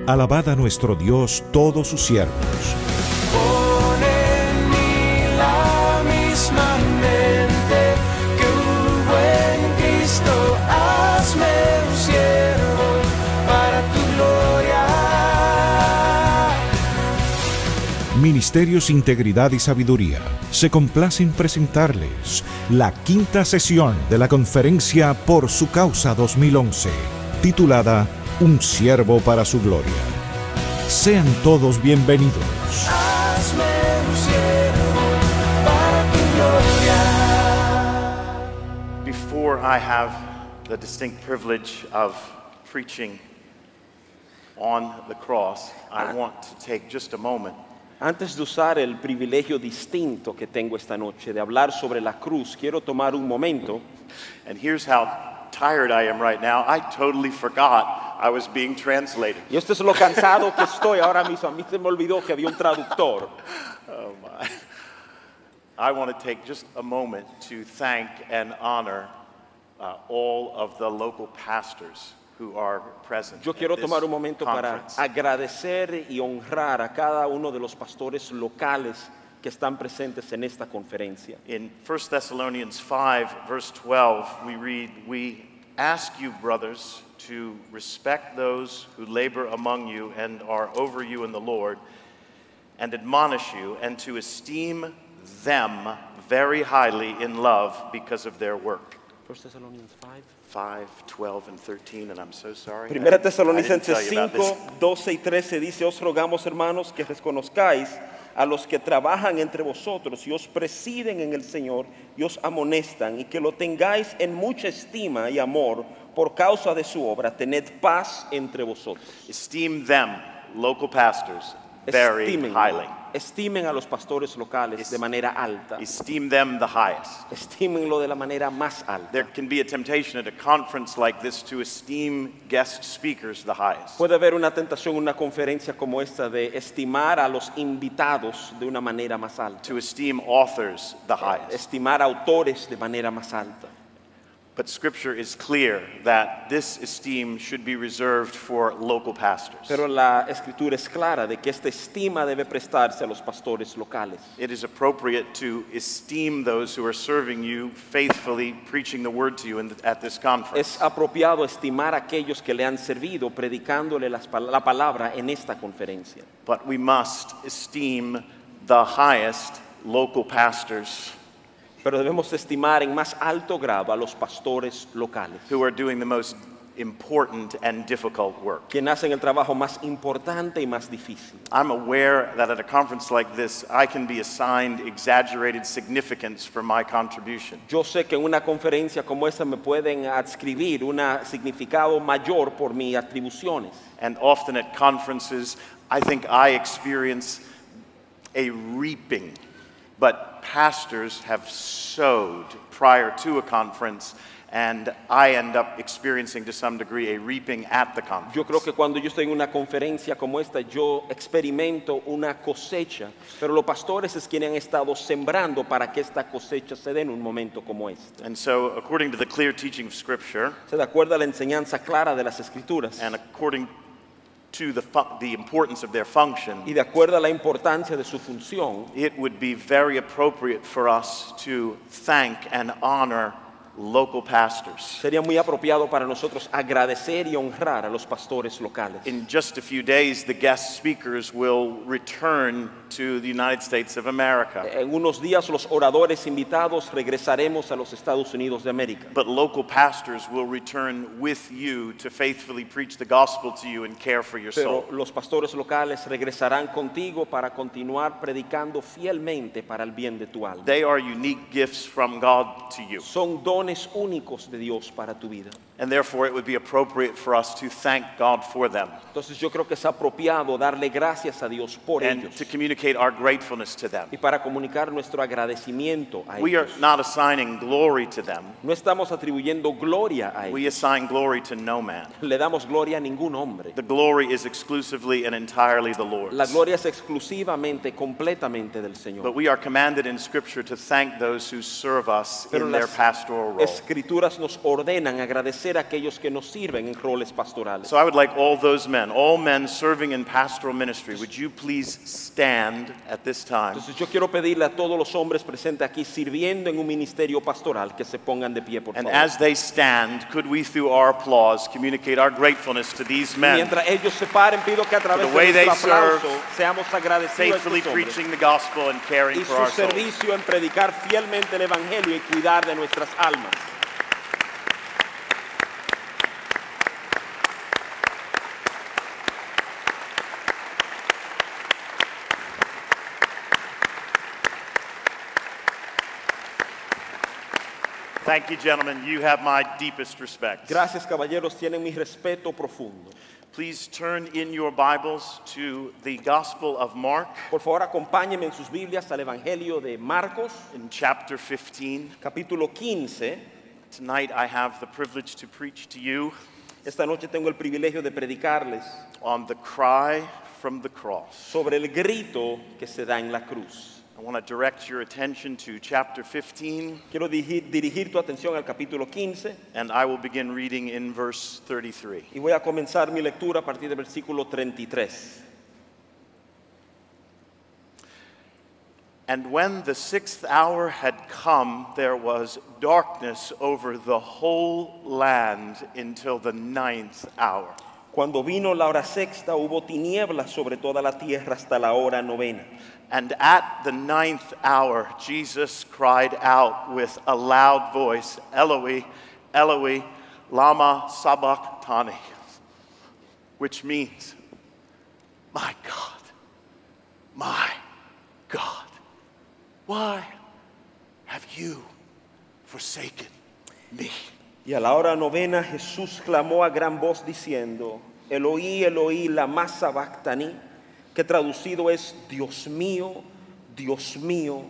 Alabad a nuestro Dios todos sus siervos. Pon en mí la misma mente que hubo en Cristo, hazme un siervo para tu gloria. Ministerios Integridad y Sabiduría se complace en presentarles la quinta sesión de la conferencia Por su Causa 2011, titulada Un siervo para su gloria. Sean todos bienvenidos. Hazme un siervo para tu gloria. Before I have the distinct privilege of preaching on the cross, I want to take just a moment Antes de usar el privilegio distinto que tengo esta noche de hablar sobre la cruz, quiero tomar un momento. and here's how tired I am right now. I totally forgot I was being translated. Y esto es lo cansado que estoy ahora mismo. A mí se me olvidó que había un traductor. Oh my. I want to take just a moment to thank and honor all of the local pastors who are present. Yo quiero at this tomar un momento para conference. agradecer y honrar a cada uno de los pastores locales que están presentes en esta conferencia. In 1 Thessalonians 5, verse 12, we read, "We ask you, brothers, to respect those who labor among you and are over you in the Lord, and admonish you, and to esteem them very highly in love because of their work." 1 Thessalonians 5. 5, 12, and 13, and I'm so sorry. Primera I didn't Tesalonicenses tell you about 5, this. 12 y 13 dice: Os rogamos, hermanos, que reconozcáis a los que trabajan entre vosotros y os presiden en el Señor y os amonestan, y que lo tengáis en mucha estima y amor por causa de su obra. Tened paz entre vosotros. Esteem them, local pastors, very highly. Estimen a los pastores locales de manera alta. Esteem them the highest. Estímenlo de la manera más alta. There can be a temptation at a conference like this to esteem guest speakers the highest. Puede haber una tentación en una conferencia como esta de estimar a los invitados de una manera más alta. To esteem authors the highest. Estimar autores de manera más alta. But Scripture is clear that this esteem should be reserved for local pastors. Pero la escritura es clara de que esta estima debe prestarse a los pastores locales. It is appropriate to esteem those who are serving you faithfully, preaching the word to you at this conference. Es apropiado estimar a aquellos que le han servido predicándole la palabra en esta conferencia. But we must esteem the highest local pastors Pero debemos estimar en más alto grado a los pastores locales, who are doing the most important and difficult work. quienes hacen el trabajo más importante y más difícil. I'm aware that at a conference like this, I can be assigned exaggerated significance for my contribution. Yo sé que en una conferencia como esta me pueden adscribir un significado mayor por mis atribuciones. And often at conferences, I think I experience a reaping. But pastors have sowed prior to a conference, and I end up experiencing to some degree a reaping at the conference. Yo creo que cuando yo estoy en una conferencia como esta, yo experimento una cosecha, pero los pastores es quienes han estado sembrando para que esta cosecha se dé en un momento como este. And so, according to the clear teaching of Scripture, Se de acuerdo a la enseñanza clara de las Escrituras and according to the importance of their function, y de acuerdo a la importancia de su función, it would be very appropriate for us to thank and honor local pastors. sería muy apropiado para nosotros agradecer y honrar a los pastores locales. In just a few days, the guest speakers will return to the United States of America. En unos días los oradores invitados regresaremos a los Estados Unidos de América. But local pastors will return with you to faithfully preach the gospel to you and care for your Pero soul. los pastores locales regresarán contigo para continuar predicando fielmente para el bien de tu alma. They are unique gifts from God to you. Son dones únicos de Dios para tu vida. And therefore, it would be appropriate for us to thank God for them Entonces yo creo que es apropiado darle gracias a Dios por and ellos to communicate our gratefulness to them. y para comunicar nuestro agradecimiento a We are ellos. not assigning glory to them. No estamos atribuyendo gloria a We ellos. assign glory to no man. Le damos gloria a ningún hombre. The glory is exclusively and entirely the Lord's. La gloria es exclusivamente, completamente del But Señor. we are commanded in Scripture to thank those who serve us Pero in their las- pastoral role. Escrituras nos ordenan agradecer a aquellos que nos sirven en roles pastorales. So I would like all those men, all men serving in pastoral ministry, would you please stand at this time? Entonces yo quiero pedirle a todos los hombres presentes aquí sirviendo en un ministerio pastoral que se pongan de pie, por And favor. as they stand, could we, through our applause, communicate our gratefulness to these men, Mientras ellos se paren, pido que a través the way de nuestro they serve, aplauso seamos agradecidos a faithfully estos hombres preaching the gospel and caring y for su our souls. servicio en predicar fielmente el evangelio y cuidar de nuestras almas. Thank you, gentlemen. You have my deepest respect. Gracias, caballeros, tienen mi respeto profundo. Please turn in your Bibles to the Gospel of Mark Por favor, acompáñenme en sus Biblias al Evangelio de Marcos, in chapter 15. capítulo 15. Tonight I have the privilege to preach to you Esta noche tengo el privilegio de predicarles on the cry from the cross. sobre el grito que se da en la cruz. I want to direct your attention to chapter 15, Quiero dirigir tu atención al capítulo 15 and I will begin reading in verse 33. y voy a comenzar mi lectura a partir del versículo 33. And when the 6th hour had come, there was darkness over the whole land until the 9th hour. Cuando vino la hora sexta, hubo tinieblas sobre toda la tierra hasta la hora novena. And at the 9th hour, Jesus cried out with a loud voice, Eloi, Eloi, lama sabachthani, which means, my God, why have you forsaken me? Y a la hora novena Jesús clamó a gran voz diciendo, Eloí, Eloí, lama sabachthani, que traducido es, Dios mío,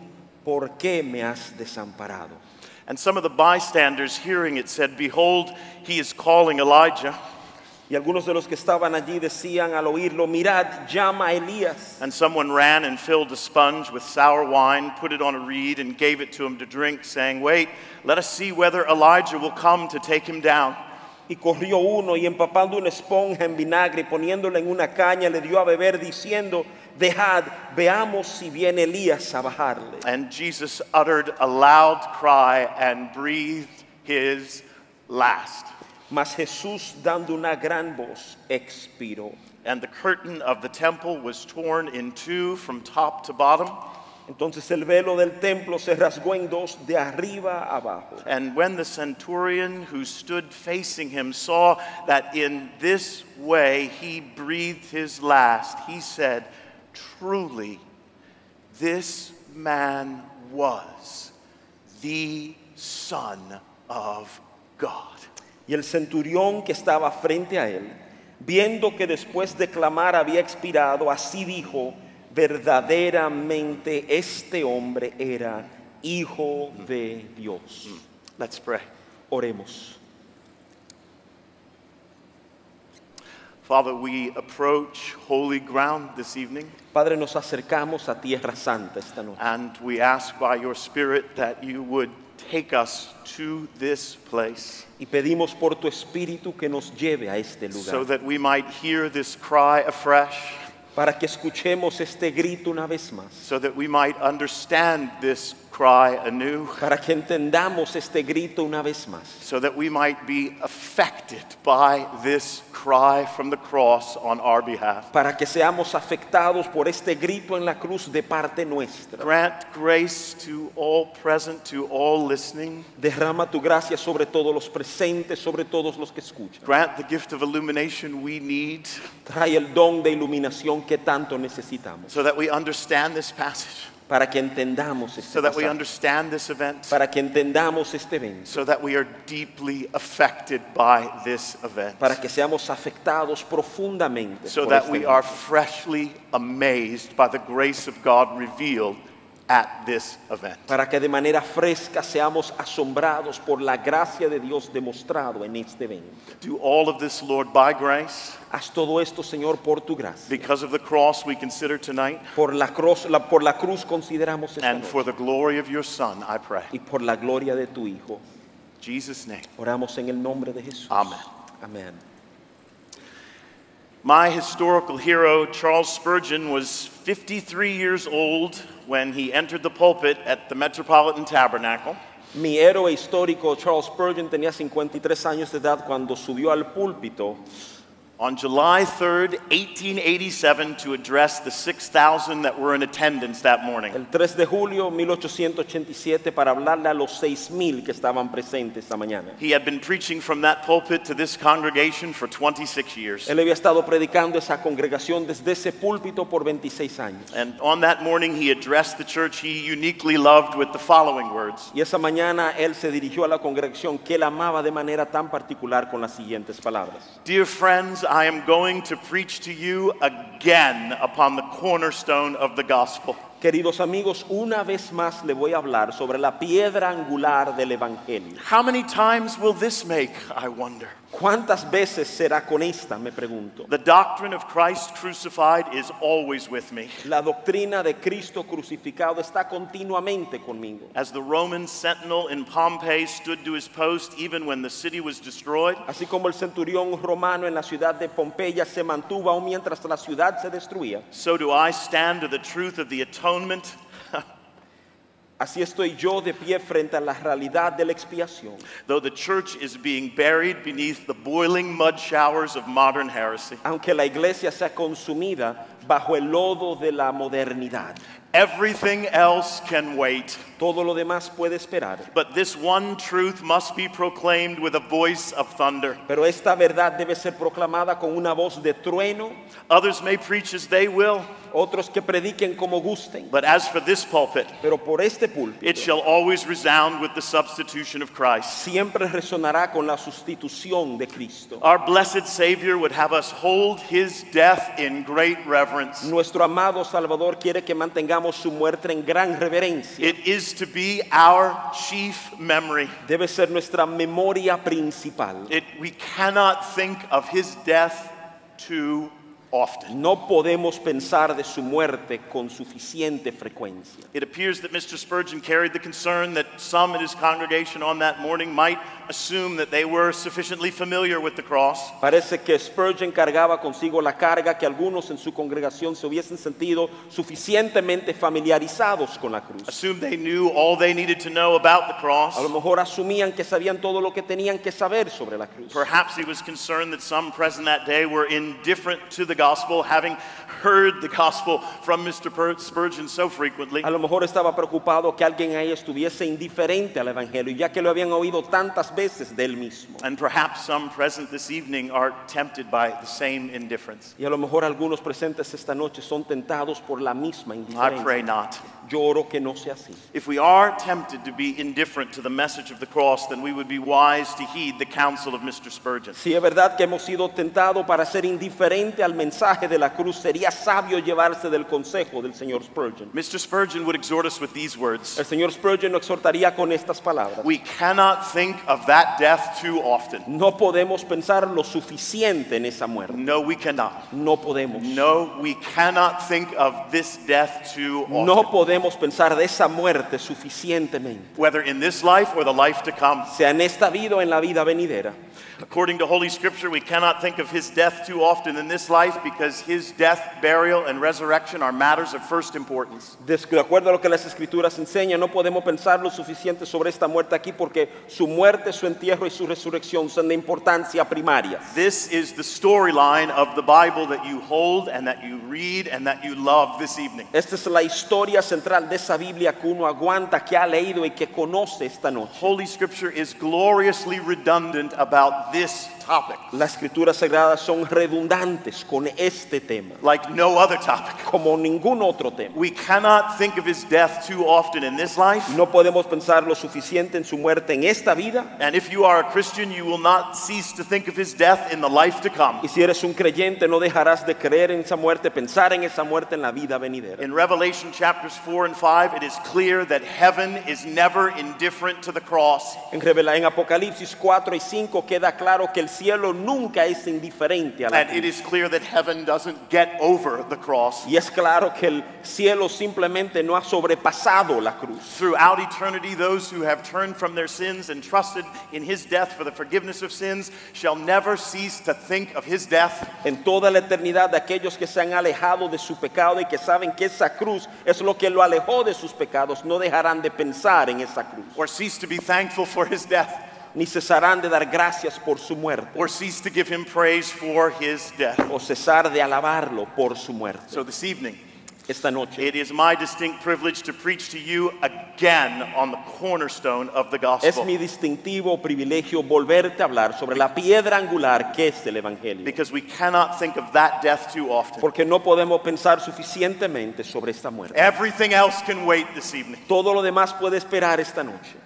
¿por qué me has desamparado? And some of the bystanders hearing it said, behold, he is calling Elijah. Y algunos de los que estaban allí decían al oírlo, mirad, llama a Elías. And someone ran and filled a sponge with sour wine, put it on a reed, and gave it to him to drink, saying, wait, let us see whether Elijah will come to take him down. Y corrió uno y empapando una esponja en vinagre y poniéndola en una caña le dio a beber diciendo, dejad, veamos si viene Elías a bajarle. And Jesus uttered a loud cry and breathed his last. Mas Jesús, dando una gran voz, expiró. And the curtain of the temple was torn in two from top to bottom. Entonces el velo del templo se rasgó en dos de arriba a abajo. And when the centurion who stood facing him saw that in this way he breathed his last, he said, truly, this man was the Son of God. Y el centurión que estaba frente a él, viendo que después de clamar había expirado, así dijo, verdaderamente este hombre era hijo de Dios. Let's pray. Oremos. Father, we approach holy ground this evening, Padre, nos acercamos a Tierra Santa esta noche. and we ask by your Spirit that you would take us to this place Y pedimos por tu Espíritu que nos lleve a este so lugar. that we might hear this cry afresh, Para que escuchemos este grito una vez más. so that we might understand this cry anew, Para que entendamos este grito una vez más. so that we might be affected by this cry from the cross on our behalf. Para que seamos afectados por este grito en la cruz de parte nuestra. Grant grace to all present, to all listening. Derrama tu gracia sobre todos los presentes, sobre todos los que escuchan. Grant the gift of illumination we need Trae el don de iluminación que tanto necesitamos. so that we understand this passage, Para que entendamos este so that we pasaje. understand this event, Para que entendamos este evento. so that we are deeply affected by this event, Para que seamos afectados profundamente. so por that este we evento. are freshly amazed by the grace of God revealed at this event. Para que de manera fresca seamos asombrados por la gracia de Dios demostrado en este evento. Do all of this, Lord, by grace, Haz todo esto, Señor, por tu gracia. because of the cross we consider tonight, Por la cruz consideramos esta and for noche. the glory of your Son, I pray. Y por la gloria de tu Hijo. Jesus' name. Oramos en el nombre de Jesús. Amen. Amén. My historical hero, Charles Spurgeon, was 53 years old when he entered the pulpit at the Metropolitan Tabernacle. Mi héroe histórico, Charles Spurgeon, tenía 53 años de edad cuando subió al púlpito On July 3rd, 1887, to address the 6,000 that were in attendance that morning. el 3 de julio de 1887 para hablarle a los 6,000 que estaban presentes esta mañana. He had been preaching from that pulpit to this congregation for 26 years. Él había estado predicando a esa congregación desde ese púlpito por 26 años. And on that morning, he addressed the church he uniquely loved with the following words. Y esa mañana él se dirigió a la congregación que él amaba de manera tan particular con las siguientes palabras. Dear friends, I am going to preach to you again upon the cornerstone of the gospel. Queridos amigos, una vez más le voy a hablar sobre la piedra angular del Evangelio. How many times will this make, I wonder? ¿Cuántas veces será con esta? Me pregunto. The doctrine of Christ crucified is always with me. La doctrina de Cristo crucificado está continuamente conmigo. As the Roman sentinel in Pompeii stood to his post even when the city was destroyed, Así como el centurión romano en la ciudad de Pompeya se mantuvo aún mientras la ciudad se destruía, so do I stand to the truth of the atonement. así estoy yo de pie frente a la realidad de la expiación. Though the church is being buried beneath the boiling mud showers of modern heresy, Aunque la iglesia sea consumida bajo el lodo de la modernidad, everything else can wait. todo lo demás puede esperar. But this one truth must be proclaimed with a voice of thunder. Pero esta verdad debe ser proclamada con una voz de trueno. Others may preach as they will, Otros que prediquen como gusten. but as for this pulpit, Pero por este púlpito it shall always resound with the substitution of Christ. siempre resonará con la sustitución de Cristo. Our blessed Savior would have us hold his death in great reverence. Nuestro amado Salvador quiere que mantengamos su muerte en gran reverencia. It is to be our chief memory. Debe ser nuestra memoria principal. We cannot think of his death too often. No podemos pensar de su muerte con suficiente frecuencia. It appears that Mr. Spurgeon carried the concern that some in his congregation on that morning might assume that they were sufficiently familiar with the cross. Parece que Spurgeon cargaba consigo la carga que algunos en su congregación se hubiesen sentido suficientemente familiarizados con la cruz. Assumed they knew all they needed to know about the cross. A lo mejor asumían que sabían todo lo que tenían que saber sobre la cruz. Perhaps he was concerned that some present that day were indifferent to the gospel, having heard the gospel from Mr. Spurgeon so frequently. A lo mejor estaba preocupado que alguien ahí estuviese indiferente al evangelio, ya que lo habían oído tantas veces de él mismo. And perhaps some present this evening are tempted by the same indifference. Y a lo mejor algunos presentes esta noche son tentados por la misma I pray indiferencia. not. Yo oro que no sea así. If we are tempted to be indifferent to the message of the cross, then we would be wise to heed the counsel of Mr. Spurgeon. Si es verdad que hemos sido tentados para ser indiferente al mensaje de la cruz, sería sabio llevarse del consejo del señor Spurgeon. Mr. Spurgeon would exhort us with these words. El señor Spurgeon nos exhortaría con estas palabras. We cannot think of that death too often. No podemos pensar lo suficiente en esa muerte. No, we cannot. No podemos. No, we cannot think of this death too often. No podemos pensar de esa muerte suficientemente, Whether in this life or the life to come. sea en esta vida o en la vida venidera. According to Holy Scripture, we cannot think of his death too often in this life because his death, burial, and resurrection are matters of first importance. De acuerdo a lo que las Escrituras enseñan, no podemos pensar lo suficiente sobre esta muerte aquí porque su muerte, su entierro y su resurrección son de importancia primaria. This is the storyline of the Bible that you hold and that you read and that you love this evening. Esta es la historia central de esa Biblia que uno aguanta, que ha leído y que conoce esta noche. Holy Scripture is gloriously redundant about this topic, Las Escrituras Sagradas son redundantes con este tema, like no other topic. como ningún otro tema. We cannot think of his death too often in this life. No podemos pensar lo suficiente en su muerte en esta vida. And if you are a Christian, you will not cease to think of his death in the life to come. Y si eres un creyente, no dejarás de creer en esa muerte, pensar en esa muerte en la vida venidera. In Revelation chapters 4 and 5, it is clear that heaven is never indifferent to the cross. En Apocalipsis 4 y 5 queda claro que el cielo nunca es indiferente a la And it cruz. is clear that heaven doesn't get over the cross. Y es claro que el cielo simplemente no ha sobrepasado la cruz. Throughout eternity, those who have turned from their sins and trusted in his death for the forgiveness of sins shall never cease to think of his death. En toda la eternidad, de aquellos que se han alejado de su pecado y que saben que esa cruz es lo que lo alejó de sus pecados, no dejarán de pensar en esa cruz, Or cease to be thankful for his death, ni cesarán de dar gracias por su muerte, or cease to give him praise for his death. o cesar de alabarlo por su muerte. So this evening, Esta noche it is my distinct privilege to preach to you again on the cornerstone of the es gospel. mi distintivo privilegio volverte a hablar sobre la piedra angular que es el Evangelio, Because we cannot think of that death too often. porque no podemos pensar suficientemente sobre esta muerte. Everything else can wait this evening. Todo lo demás puede esperar esta noche.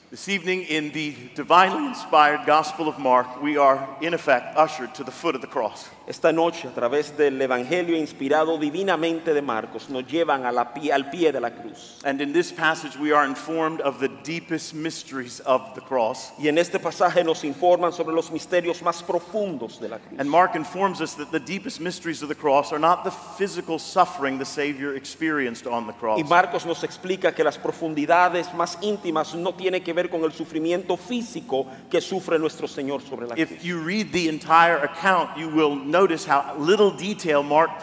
This evening, in the divinely inspired Gospel of Mark, we are, in effect, ushered to the foot of the cross. Esta noche, a través del Evangelio inspirado divinamente de Marcos, nos llevan a al pie de la cruz. And in this passage, we are informed of the deepest mysteries of the cross. Y en este pasaje nos informan sobre los misterios más profundos de la cruz. And Mark informs us that the deepest mysteries of the cross are not the physical suffering the Savior experienced on the cross. Y Marcos nos explica que las profundidades más íntimas no tienen que ver con el sufrimiento físico que sufre nuestro Señor sobre la cruz. If you read the entire account, you will notice how little detail Mark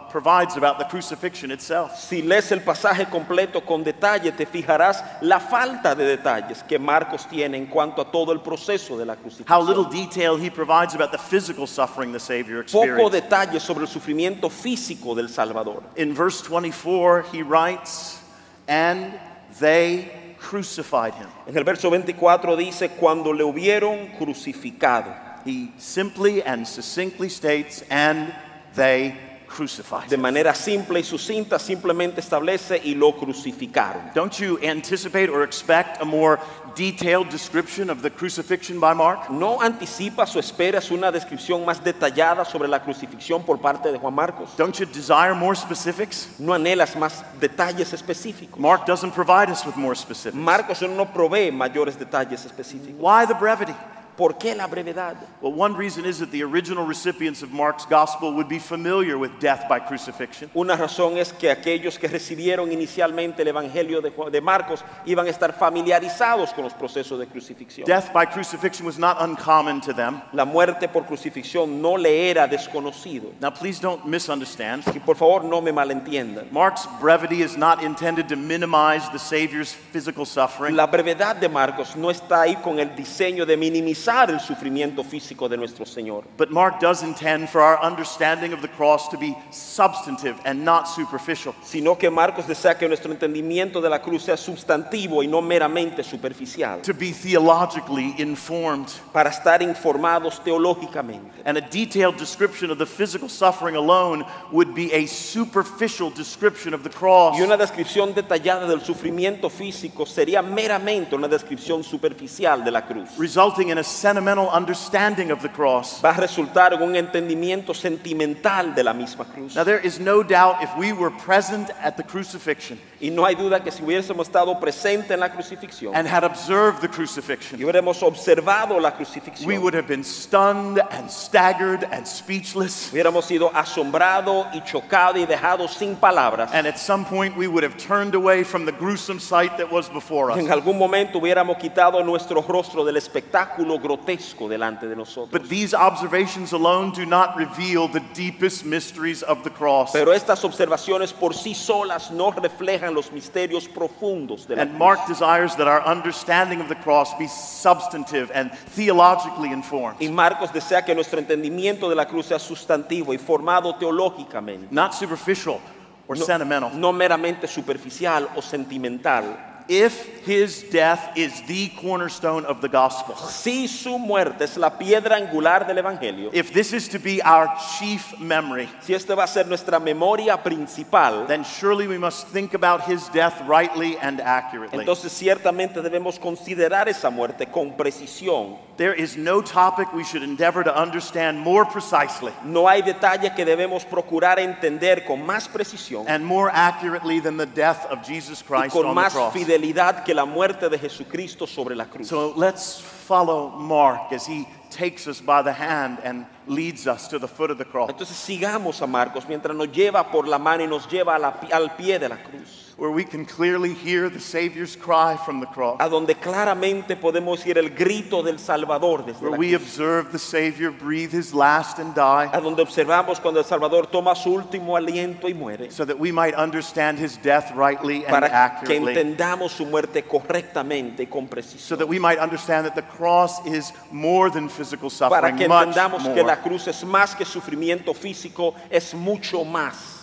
provides about the crucifixion itself. Si lees el pasaje completo con detalle, te fijarás la falta de detalles que Marcos tiene en cuanto a todo el proceso de la How little crucifixión. detail he provides about the physical suffering the Savior Poco experienced. detalle sobre el sufrimiento físico del Salvador. In verse 24, he writes, "And they crucified him." En el verso 24 dice, cuando le hubieron crucificado. He simply and succinctly states, "And they crucified De him." manera simple y sucinta, simplemente establece y lo crucificaron. Don't you anticipate or expect a more detailed description of the crucifixion by Mark? ¿No anticipas o esperas una descripción más detallada sobre la crucifixión por parte de Juan Marcos? Don't you desire more specifics? ¿No anhelas más detalles específicos? Mark doesn't provide us with more specifics. Marcos no provee mayores detalles específicos. Why the brevity? ¿Por qué la brevedad? Well, one reason is that the original recipients of Mark's gospel would be familiar with death by crucifixion. Una razón es que aquellos que recibieron inicialmente el Evangelio de Marcos iban a estar familiarizados con los procesos de crucifixión. Death by crucifixion was not uncommon to them. La muerte por crucifixión no le era desconocido. Now, please don't misunderstand. Y por favor no me malentiendan. Mark's brevity is not intended to minimize the Savior's physical suffering. La brevedad de Marcos no está ahí con el diseño de minimizar el sufrimiento físico de nuestro Señor. But Mark does intend for our understanding of the cross to be substantive and not superficial. Sino que Marcos desea que nuestro entendimiento de la cruz sea sustantivo y no meramente superficial. To be theologically informed. Para estar informados teológicamente. And a detailed description of the physical suffering alone would be a superficial description of the cross. Y una descripción detallada del sufrimiento físico sería meramente una descripción superficial de la cruz. Resulting in a sentimental understanding of the cross. Va a resultar en un entendimiento sentimental de la misma cruz. Now, there is no doubt if we were present at the crucifixion Y no hay duda que si hubiésemos estado presentes en la crucifixión and had observed the y crucifixion, hubiéramos observado la we crucifixión, would have been stunned and staggered and speechless. hubiéramos sido asombrados y chocados y dejados sin palabras. And at some point, we would have turned away from the gruesome sight that was before us. En algún momento hubiéramos quitado nuestro rostro del espectáculo grotesco delante de nosotros. But these observations alone do not reveal the deepest mysteries of the cross. Pero estas observaciones por sí solas no reflejan los misterios profundos de la And cruz. Mark desires that our understanding of the cross be substantive and theologically informed, Y Marcos desea que nuestro entendimiento de la cruz sea sustantivo y formado teológicamente, not superficial or sentimental. no meramente superficial o sentimental. If his death is the cornerstone of the gospel, Si su muerte es la piedra angular del Evangelio, if this is to be our chief memory, si esta va a ser nuestra memoria principal, then surely we must think about his death rightly and accurately. entonces ciertamente debemos considerar esa muerte con precisión. There is no topic we should endeavor to understand more precisely No hay detalle que debemos procurar entender con más precisión and more accurately than the death of Jesus y Christ con on the más cross. fidelidad que la muerte de Jesucristo sobre la cruz. So let's follow Mark as he takes us by the hand and leads us to the foot of the cross, Entonces sigamos a Marcos mientras nos lleva por la mano y nos lleva al pie de la cruz, where we can clearly hear the Savior's cry from the cross, a donde claramente podemos oír el grito del Salvador desde where la we cruz, observe the Savior breathe his last and die, a donde observamos cuando el Salvador toma su último aliento y muere, so that we might understand his death rightly and para que accurately, entendamos su muerte correctamente y con so precisión, that we might understand that the cross is more than physical para suffering, que much entendamos que more. la cruz es más que sufrimiento físico, es mucho más.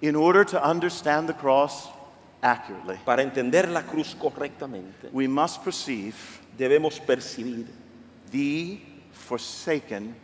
In order to understand the cross accurately, Para entender la cruz correctamente, we must perceive debemos percibir the forsaken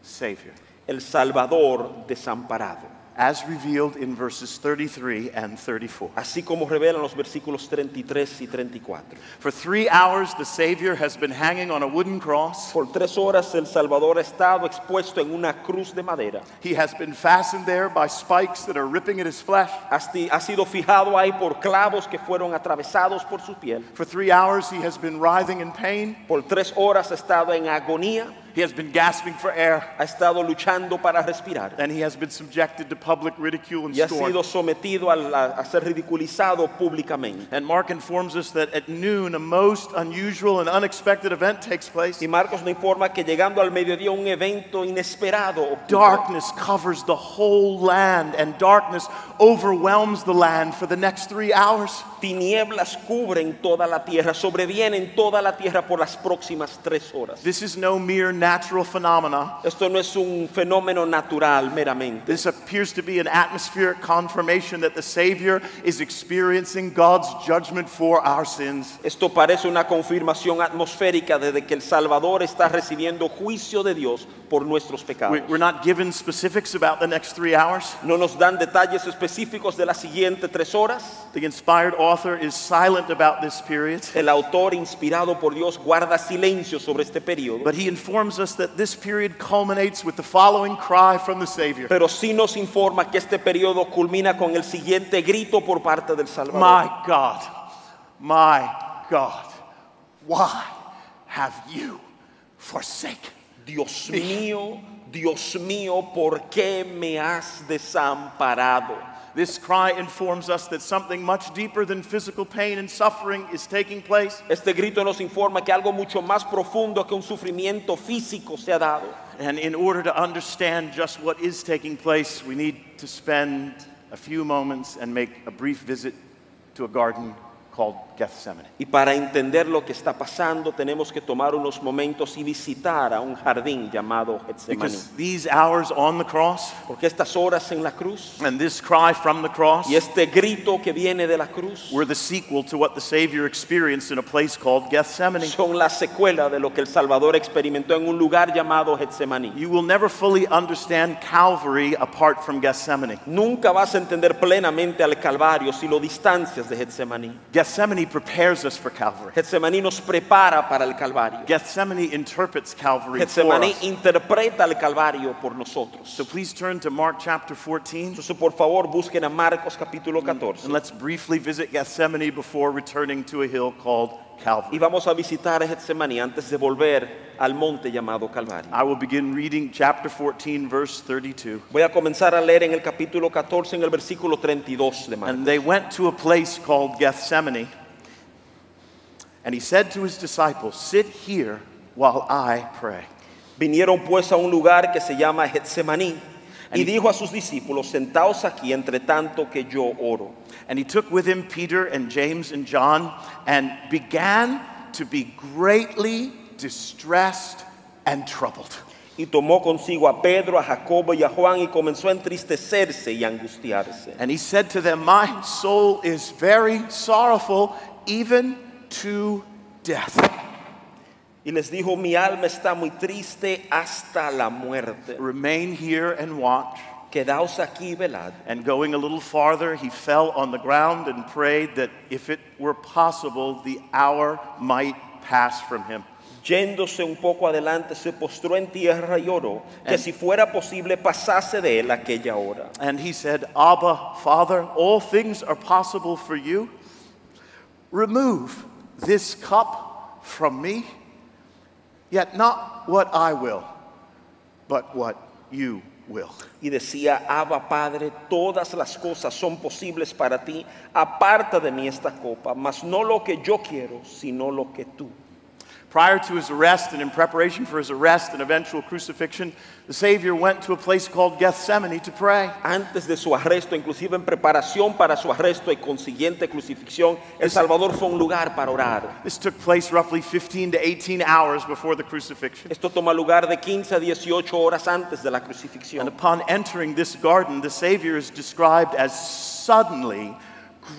Savior, el Salvador desamparado, as revealed in verses 33 and 34. así como revelan los versículos 33 y 34. For 3 hours, the Savior has been hanging on a wooden cross. Por 3 horas el Salvador ha estado expuesto en una cruz de madera. He has been fastened there by spikes that are ripping at his flesh. Ha sido fijado ahí por clavos que fueron atravesados por su piel. For 3 hours, he has been writhing in pain. Por 3 horas ha estado en agonía, He has been gasping for air. ha estado luchando para respirar. And he has been subjected to public ridicule and Y ha scorn. sido sometido a ser ridiculizado públicamente. And Mark informs us that at noon, a most unusual and unexpected event takes place. Y Marcos nos informa que llegando al mediodía un evento inesperado ocurrió. Darkness covers the whole land, and darkness overwhelms the land for the next 3 hours. Tinieblas cubren toda la tierra, sobrevienen toda la tierra por las próximas 3 horas. This is no mere natural phenomena. Esto no es un fenómeno natural meramente. This appears to be an atmospheric confirmation that the Savior is experiencing God's judgment for our sins. Esto parece una confirmación atmosférica de que el Salvador está recibiendo juicio de Dios por nuestros pecados. We're not given specifics about the next 3 hours. No nos dan detalles específicos de las siguientes 3 horas. The inspired author is silent about this period, El autor, inspirado por Dios, guarda silencio sobre este periodo. but he informs us that this period culminates with the following cry from the Savior. Pero sí nos informa que este periodo culmina con el siguiente grito por parte del Salvador. My God, why have you forsaken? Dios mío, ¿por qué me has desamparado? This cry informs us that something much deeper than physical pain and suffering is taking place. Este grito nos informa que algo mucho más profundo que un sufrimiento físico se ha dado. And in order to understand just what is taking place, we need to spend a few moments and make a brief visit to a garden called Gethsemane. Y para entender lo que está pasando, tenemos que tomar unos momentos y visitar a un jardín llamado Getsemaní. Because these hours on the cross Porque estas horas en la cruz and this cry from the cross y este grito que viene de la cruz were the sequel to what the Savior experienced in a place called Gethsemane. son la secuela de lo que el Salvador experimentó en un lugar llamado Getsemaní. You will never fully understand Calvary apart from Gethsemane. Nunca vas a entender plenamente al Calvario si lo distancias de Getsemaní. Gethsemane prepares us for Calvary. Getsemaní nos prepara para el Calvario. Gethsemane interprets Calvary for Getsemaní us. interpreta el Calvario por nosotros. So please turn to Mark chapter 14, Entonces, por favor, busquen a Marcos capítulo 14. and let's briefly visit Gethsemane before returning to a hill called Y Calvary. vamos a visitar a Getsemaní antes de volver al monte llamado Calvario. I will begin reading chapter 14, verse 32. Voy a comenzar a leer en el capítulo 14, en el versículo 32 de Marcos. And they went to a place called Gethsemane, and he said to his disciples, "Sit here while I pray." Vinieron pues a un lugar que se llama Getsemaní y dijo a sus discípulos, sentaos aquí entre tanto que yo oro. And he took with him Peter and James and John and began to be greatly distressed and troubled. Y tomó consigo a Pedro, a Jacobo y a Juan y comenzó a entristecerse y a angustiarse. And he said to them, "My soul is very sorrowful, even to death. Y les dijo, mi alma está muy triste hasta la muerte. Remain here and watch." Quedaos aquí y velad. And going a little farther, he fell on the ground and prayed that if it were possible, the hour might pass from him. Yéndose un poco adelante, se postró en tierra y oró, que si fuera posible pasase de él aquella hora. And he said, "Abba, Father, all things are possible for you. Remove this cup from me. Yet not what I will, but what you will. Y decía, Abba Padre, todas las cosas son posibles para ti, aparta de mí esta copa, mas no lo que yo quiero, sino lo que tú. Prior to his arrest and in preparation for his arrest and eventual crucifixion, the Savior went to a place called Gethsemane to pray. Antes de su arresto, inclusive en preparación para su arresto y consiguiente crucifixión, el Salvador fue a un lugar para orar. This took place roughly 15 to 18 hours before the crucifixion. Esto toma lugar de 15 a 18 horas antes de la And crucifixión. upon entering this garden, the Savior is described as suddenly,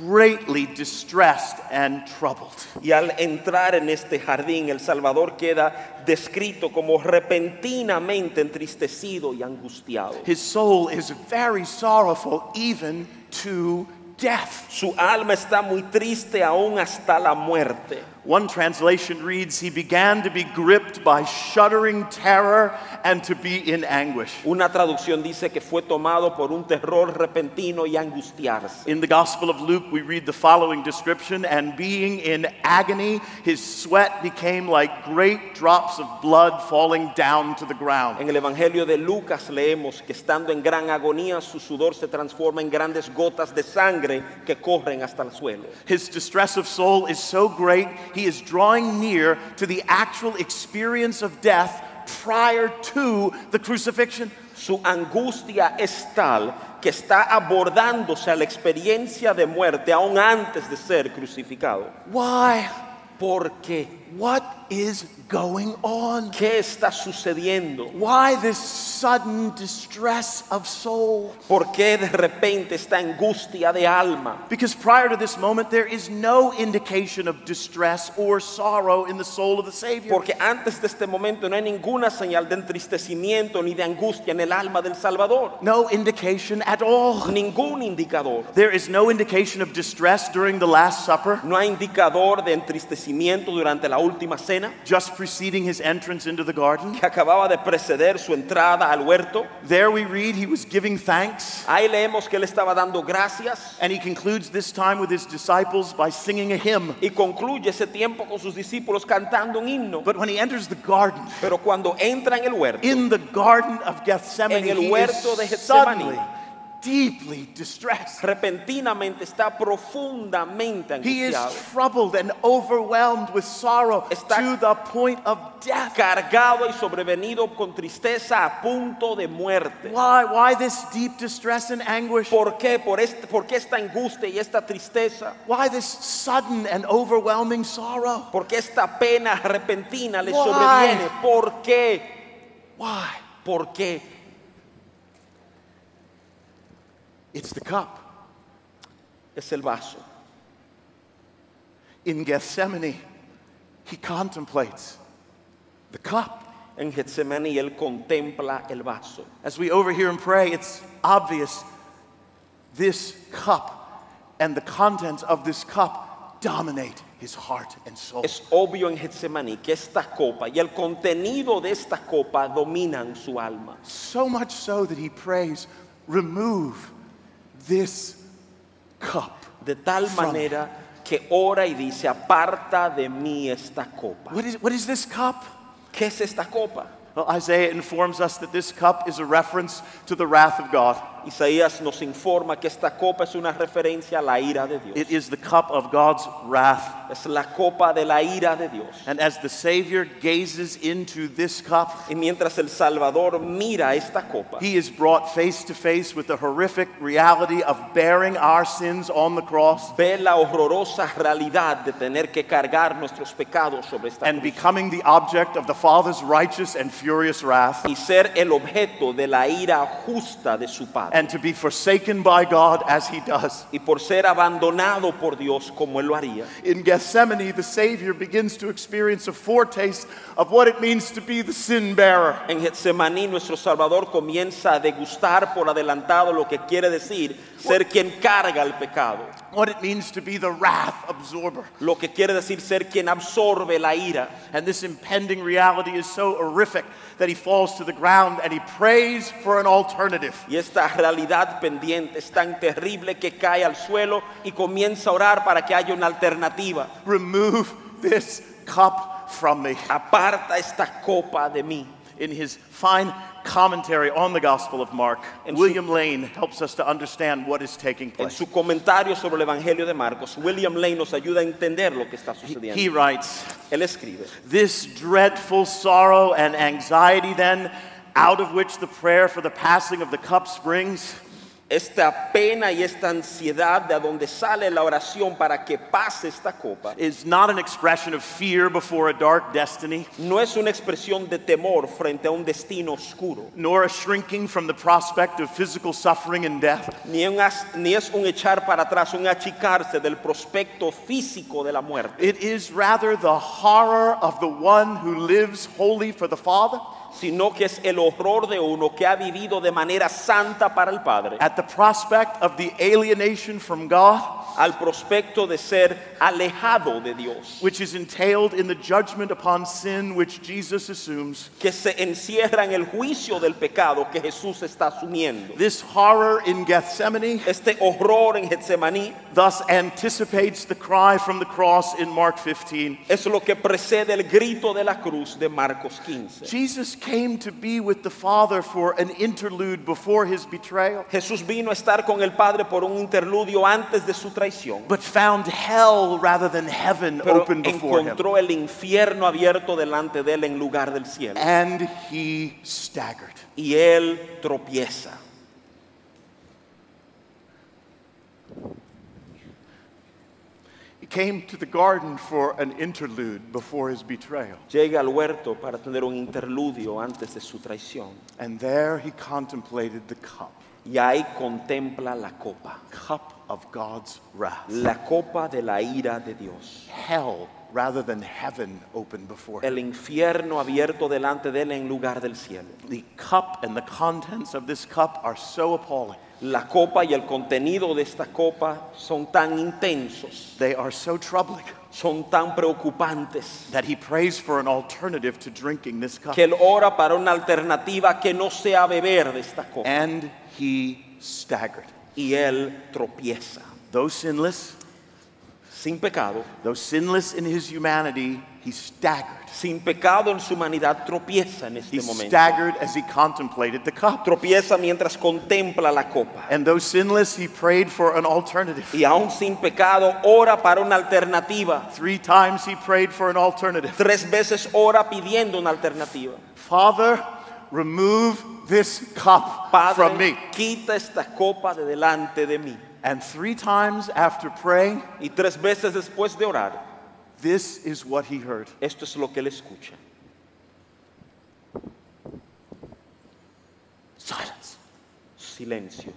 greatly distressed and troubled. Y al entrar en este jardín, el Salvador queda descrito como repentinamente entristecido y angustiado. His soul is very sorrowful, even to death. Su alma está muy triste aún hasta la muerte. One translation reads, he began to be gripped by shuddering terror and to be in anguish. Una traducción dice que fue tomado por un terror repentino y angustiarse. In the Gospel of Luke, we read the following description, and being in agony, his sweat became like great drops of blood falling down to the ground. En el Evangelio de Lucas leemos que estando en gran agonía, su sudor se transforma en grandes gotas de sangre que corren hasta el suelo. His distress of soul is so great, he is drawing near to the actual experience of death prior to the crucifixion. Su angustia es tal que está abordándose a la experiencia de muerte aún antes de ser crucificado. Why? ¿Por qué? What is going on? ¿Qué está sucediendo? Why this sudden distress of soul? ¿Por qué de repente esta angustia de alma? Because prior to this moment, there is no indication of distress or sorrow in the soul of the Savior. Porque antes de este momento no hay ninguna señal de entristecimiento ni de angustia en el alma del Salvador. No indication at all. Ningún indicador. There is no indication of distress during the Last Supper, No hay indicador de entristecimiento durante la última cena just preceding his entrance into the garden. que acababa de preceder su entrada al huerto. There we read he was giving thanks, Ahí leemos que él estaba dando gracias and he concludes this time with his disciples by singing a hymn. y concluye ese tiempo con sus discípulos cantando un himno. But when he enters the garden, Pero cuando entra en el huerto, in the garden of Gethsemane, En el he huerto de is Getsemaní, suddenly, deeply distressed. repentinamente está profundamente He is angustiado, troubled and overwhelmed with sorrow Está to the point of death. cargado y sobrevenido con tristeza a punto de muerte. Why this deep distress and anguish? ¿Por qué? ¿Por qué esta angustia y esta tristeza? Why this sudden and overwhelming sorrow? ¿Por qué esta pena repentina le Why? sobreviene? ¿Por qué? Why? ¿Por qué? It's the cup. Es el vaso. In Gethsemane, he contemplates the cup. En Getsemaní él contempla el vaso. As we overhear him pray, it's obvious this cup and the contents of this cup dominate his heart and soul. Es obvio en Getsemaní que esta copa y el contenido de esta copa dominan su alma. So much so that he prays, remove this cup. De tal from me." manera que ora y dice, aparta de mí esta copa. What is this cup? ¿Qué es esta copa? Well, Isaiah informs us that this cup is a reference to the wrath of God. Isaías nos informa que esta copa es una referencia a la ira de Dios. It is the cup of God's wrath. Es la copa de la ira de Dios. And as the Savior gazes into this cup, Y mientras el Salvador mira esta copa, he is brought face to face with the horrific reality of bearing our sins on the cross ve la horrorosa realidad de tener que cargar nuestros pecados sobre esta and cruz becoming the object of the Father's righteous and furious wrath, y ser el objeto de la ira justa de su Padre. and to be forsaken by God as he does. Y por ser abandonado por Dios como Él lo haría. In Gethsemane, the Savior begins to experience a foretaste of what it means to be the sin bearer. En Getsemaní nuestro Salvador comienza a degustar por adelantado lo que quiere decir ser quien carga el pecado. What it means to be the wrath absorber. Lo que quiere decir ser quien absorbe la ira. And this impending reality is so horrific that he falls to the ground and he prays for an alternative. Y esta realidad pendiente es tan terrible que cae al suelo y comienza a orar para que haya una alternativa. Remove this cup from me. Aparta esta copa de mí. In his fine commentary on the Gospel of Mark, William Lane helps us to understand what is taking En place. su comentario sobre el Evangelio de Marcos, William Lane nos ayuda a entender lo que está sucediendo. He writes, Él escribe, this dreadful sorrow and anxiety then, out of which the prayer for the passing of the cup springs, esta pena y esta ansiedad de a donde sale la oración para que pase esta copa, is not an expression of fear before a dark destiny, no es una expresión de temor frente a un destino oscuro, nor a shrinking from the prospect of physical suffering and death. ni es un echar para atrás, un achicarse del prospecto físico de la muerte. It is rather the horror of the one who lives wholly for the Father, Sino que es el horror de uno que ha vivido de manera santa para el Padre, at the prospect of the alienation from God, al prospecto de ser alejado de Dios, which is entailed in the judgment upon sin which Jesus assumes. que se encierra en el juicio del pecado que Jesús está asumiendo. This horror in Gethsemane Este horror en Getsemaní thus anticipates the cry from the cross in Mark 15. es lo que precede el grito de la cruz de Marcos 15. Jesus came to be with the Father for an interlude before his betrayal, Jesús vino a estar con el Padre por un interludio antes de su traición, but found hell rather than heaven pero open before him. encontró el infierno abierto delante de él en lugar del cielo. And he staggered. Y él tropieza. He came to the garden for an interlude before his betrayal. Llega al huerto para tener un interludio antes de su traición. And there he contemplated the cup, Y ahí contempla la copa, cup of God's wrath. la copa de la ira de Dios. Hell rather than heaven open before him. El infierno abierto delante de él en lugar del cielo. The cup and the contents of this cup are so appalling. La copa y el contenido de esta copa son tan intensos, They are so troubling son tan preocupantes, that he prays for an alternative to drinking this cup. que él ora para una alternativa que no sea beber de esta copa. And he staggered. Y él tropieza. Though sinless in his humanity, he staggered. Sin pecado en su humanidad, tropieza en He este momento. staggered as he contemplated the cup. Tropieza mientras contempla la copa. And though sinless, he prayed for an alternative. Y aún sin pecado, ora para una alternativa. 3 times he prayed for an alternative. 3 veces ora pidiendo una alternativa. Father, remove this cup from me. Padre, quita esta copa de delante de mí. And 3 times after praying, Y 3 veces después de orar, this is what he heard. esto es lo que él escucha. Silence. Silencio.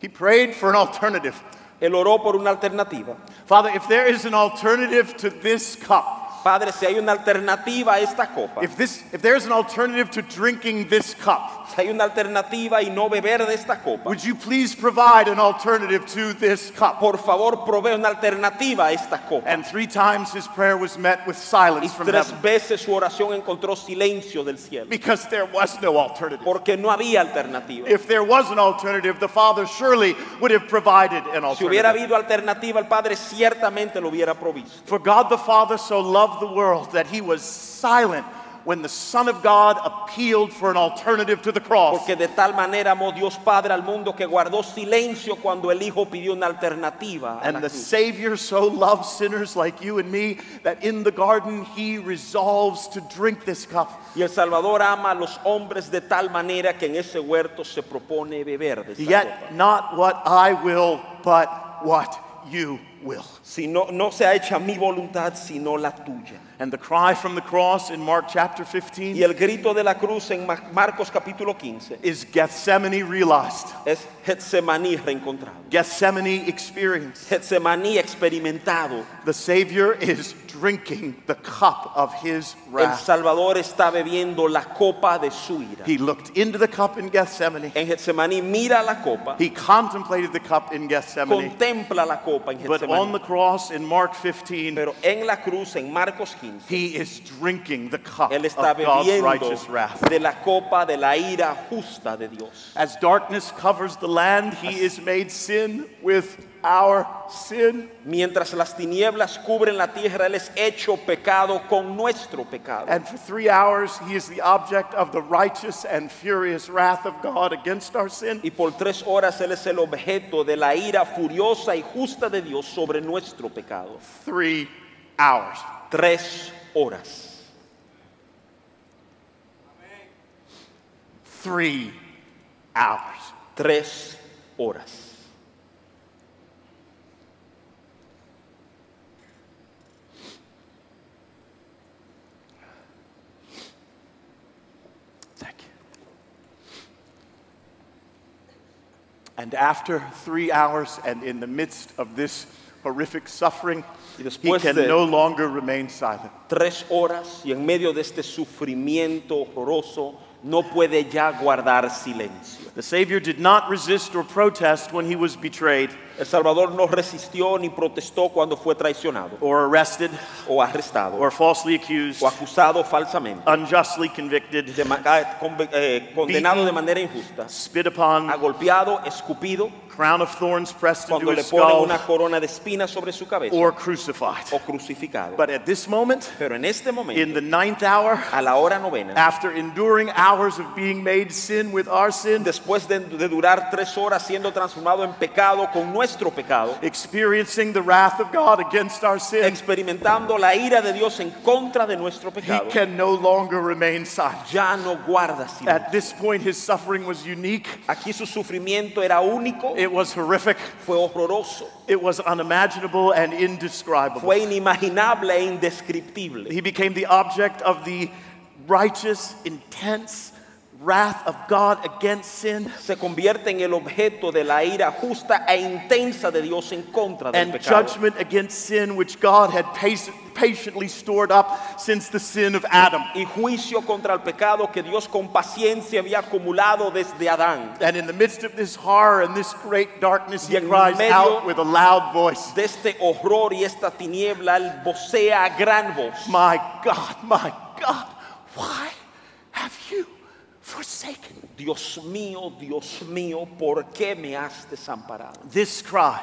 He prayed for an alternative. Él oró por una alternativa. Father, if there is an alternative to this cup, Padre, si hay una alternativa a esta copa, if there's an alternative to drinking this cup, si hay una alternativa y no beber de esta copa, would you please provide an alternative to this cup? por favor, provee una alternativa a esta copa. And 3 times his prayer was met with Y silence from 3 heaven, veces su oración encontró silencio del cielo, because there was no alternative. porque no había alternativa. If there was an alternative, the Father surely would have provided an Si hubiera alternative. habido alternativa, el Padre ciertamente lo hubiera provisto. For God the Father so loved the world that he was silent when the Son of God appealed for an alternative to the cross. Porque de tal manera amó Dios Padre al mundo que guardó silencio cuando el Hijo pidió una alternativa a la And the cruz. Savior so loves sinners like you and me that in the garden he resolves to drink this cup. Y el Salvador ama a los hombres de tal manera que en ese huerto se propone beber de esa Yet copa. not what I will, but what you will. Si no se ha hecha mi voluntad, sino la tuya. And the cry from the cross in Mark chapter 15 Y el grito de la cruz en Marcos capítulo 15 is Gethsemane realized, es Getsemaní reencontrado. Gethsemane experienced. Getsemaní experimentado. The Savior is drinking the cup of his El wrath. Salvador está bebiendo la copa de su ira. He looked into the cup in Gethsemane. En Getsemaní mira la copa, He contemplated the cup in Gethsemane. contempla la copa en But on Getsemaní. the cross in Mark 15, Pero en la cruz, en Marcos 15, 15. He is drinking the cup Él está of God's bebiendo righteous wrath. de la copa de la ira justa de Dios. As darkness covers the land, he is made sin with our sin. Mientras las tinieblas cubren la tierra, Él es hecho pecado con nuestro pecado. And for 3 hours, he is the object of the righteous and furious wrath of God against our sin. Y por 3 horas Él es el objeto de la ira furiosa y justa de Dios sobre nuestro pecado. 3 hours. 3 horas. 3 hours. 3 horas. Thank you. And after 3 hours and in the midst of this horrific suffering, Y he después can de no longer remain silent. 3 horas y en medio de este sufrimiento horroroso no puede ya guardar silencio. The Savior did not resist or protest when he was betrayed El Salvador no resistió ni protestó cuando fue traicionado or arrested o arrestado or falsely accused, o acusado falsamente, unjustly convicted, condenado de manera injusta, spit upon, agolpeado, escupido, crown of thorns pressed into cuando le his ponen skull, una corona de espinas sobre su cabeza or crucified. o crucificado. But at this moment, Pero en este in momento, the 9th hour, a la hora novena, after enduring hours of being made sin with our sin, después de durar 3 horas siendo transformado en pecado con nuestro pecado, experiencing the wrath of God against our sin, experimentando la ira de Dios en contra de nuestro he pecado, can no longer remain silent. ya no guarda silencio. At this point, his suffering was unique. Aquí su sufrimiento era único, It was horrific. fue horroroso, It was unimaginable and indescribable. fue inimaginable e indescriptible. He became the object of the righteous, intense wrath of God against sin, Se convierte en el objeto de la ira justa e intensa de Dios en contra del and pecado. judgment against sin, which God had patiently stored up since the sin of Adam. Y juicio contra el pecado que Dios con paciencia había acumulado desde Adán. And in the midst of this horror and this great darkness, Y he en cries medio out with a loud voice, De este horror y esta tiniebla, Él vocea a gran voz. my God, why have you forsaken me?" Dios mío, ¿por qué me has desamparado? This cry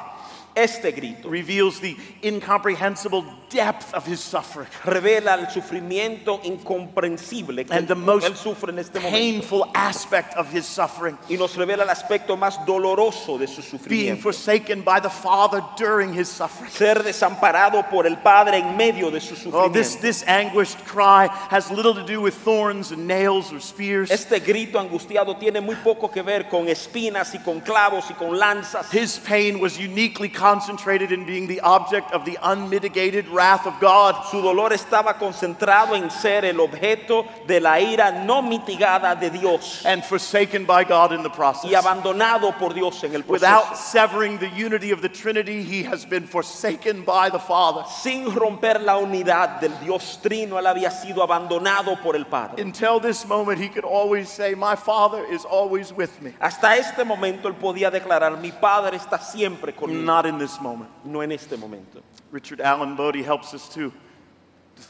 Este grito reveals the incomprehensible depth of his suffering revela el sufrimiento incomprensible que and the most Él sufre en este momento. painful aspect of his suffering, Y nos revela el aspecto más doloroso de su being sufrimiento. forsaken by the Father during his suffering. Ser desamparado por el Padre en medio de su Oh, sufrimiento. this anguished cry has little to do with thorns and nails or spears. Este grito angustiado tiene muy poco que ver con espinas y con clavos y con lanzas. His pain was uniquely concentrated in being the object of the unmitigated wrath of God. Su dolor estaba concentrado en ser el objeto de la ira no mitigada de Dios And forsaken by God in the y process. abandonado por Dios en el Without proceso. severing the unity of the Trinity, he has been forsaken by the Father. Sin romper la unidad del Dios Trino, él había sido abandonado por el Padre. Until this moment, he could always say, "My Father is always with me." Hasta este momento él podía declarar, mi Padre está siempre conmigo. Not in this moment. No en este momento. Richard Allen Bodie helps us to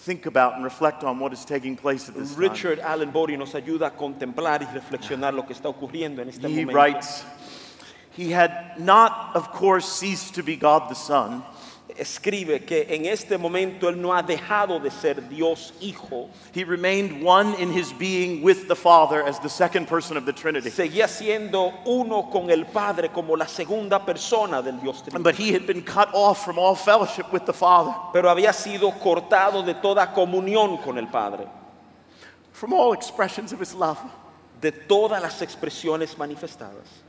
think about and reflect on what is taking place at this time. Richard Allen Bodie nos ayuda a contemplar y reflexionar lo que está ocurriendo en este He momento. writes, "He had not, of course, ceased to be God the Son, Escribe que en este momento él no ha dejado de ser Dios Hijo. he remained one in his being with the Father as the second person of the Trinity. Seguía siendo uno con el Padre como la segunda persona del Dios Trino. But he had been cut off from all fellowship with the Father, Pero había sido cortado de toda comunión con el Padre, from all expressions of his love. de todas las expresiones manifestadas.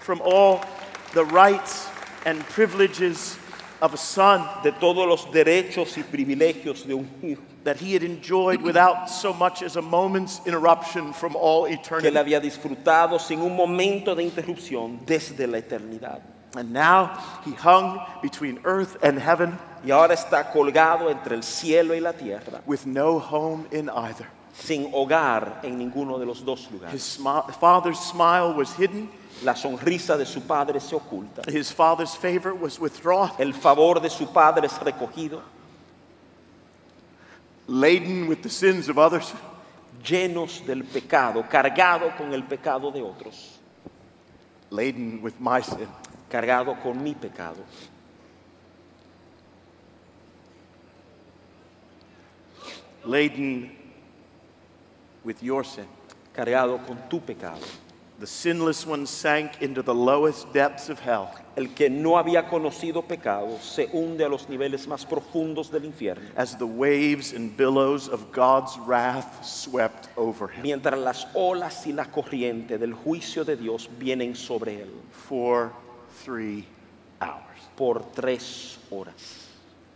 From all the rights and privileges of a son De todos los derechos y privilegios de un hijo that he had enjoyed without so much as a moment's interruption from all que él eternity. había disfrutado sin un momento de interrupción desde la eternidad. And now he hung between earth and heaven Y ahora está colgado entre el cielo y la tierra, with no home in either. sin hogar en ninguno de los dos lugares. His father's smile was hidden. La sonrisa de su padre se oculta. His father's favor was withdrawn. El favor de su padre es recogido. Laden with the sins of others. Llenos del pecado, cargado con el pecado de otros. Laden with my sin. Cargado con mi pecado. Laden with your sin. Cargado con tu pecado. The sinless one sank into the lowest depths of hell. El que no había conocido pecado se hunde a los niveles más profundos del infierno. As the waves and billows of God's wrath swept over him. Mientras las olas y la corriente del juicio de Dios vienen sobre él. For 3 hours. Por 3 horas.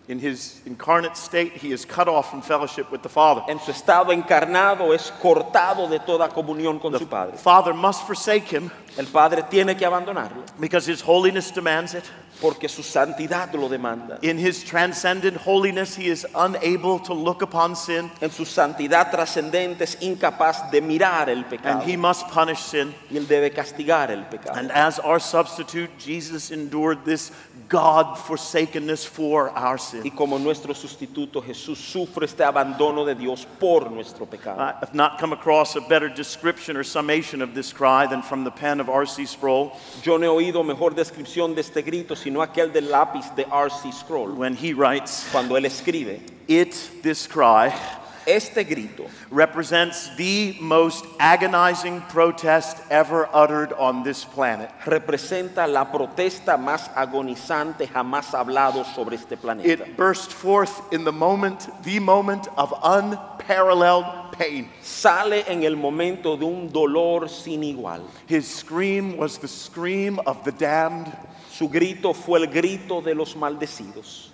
In his incarnate state, he is cut off from fellowship with the Father. En su estado encarnado es cortado de toda comunión con su The Padre. Father must forsake him El Padre tiene que abandonarlo because his holiness demands it. porque su santidad lo demanda. In his transcendent holiness, he is unable to look upon sin, En su santidad trascendente es incapaz de mirar el pecado and he must punish sin. y él debe castigar el pecado. And as our substitute, Jesus endured this God-forsakenness for our sin. Y como nuestro sustituto, Jesús sufre este abandono de Dios por nuestro pecado. I have not come across a better description or summation of this cry than from the pen of R.C. Sproul Yo no he oído mejor descripción de este grito, sino aquel del lápiz de R.C. Sproul, when he writes, cuando él escribe, this cry, este grito represents the most agonizing protest ever uttered on this planet. representa la protesta más agonizante jamás hablado sobre este planeta. It burst forth in the moment of unparalleled pain. Sale en el momento de un dolor sin igual. His scream was the scream of the damned Su grito fue el grito de los maldecidos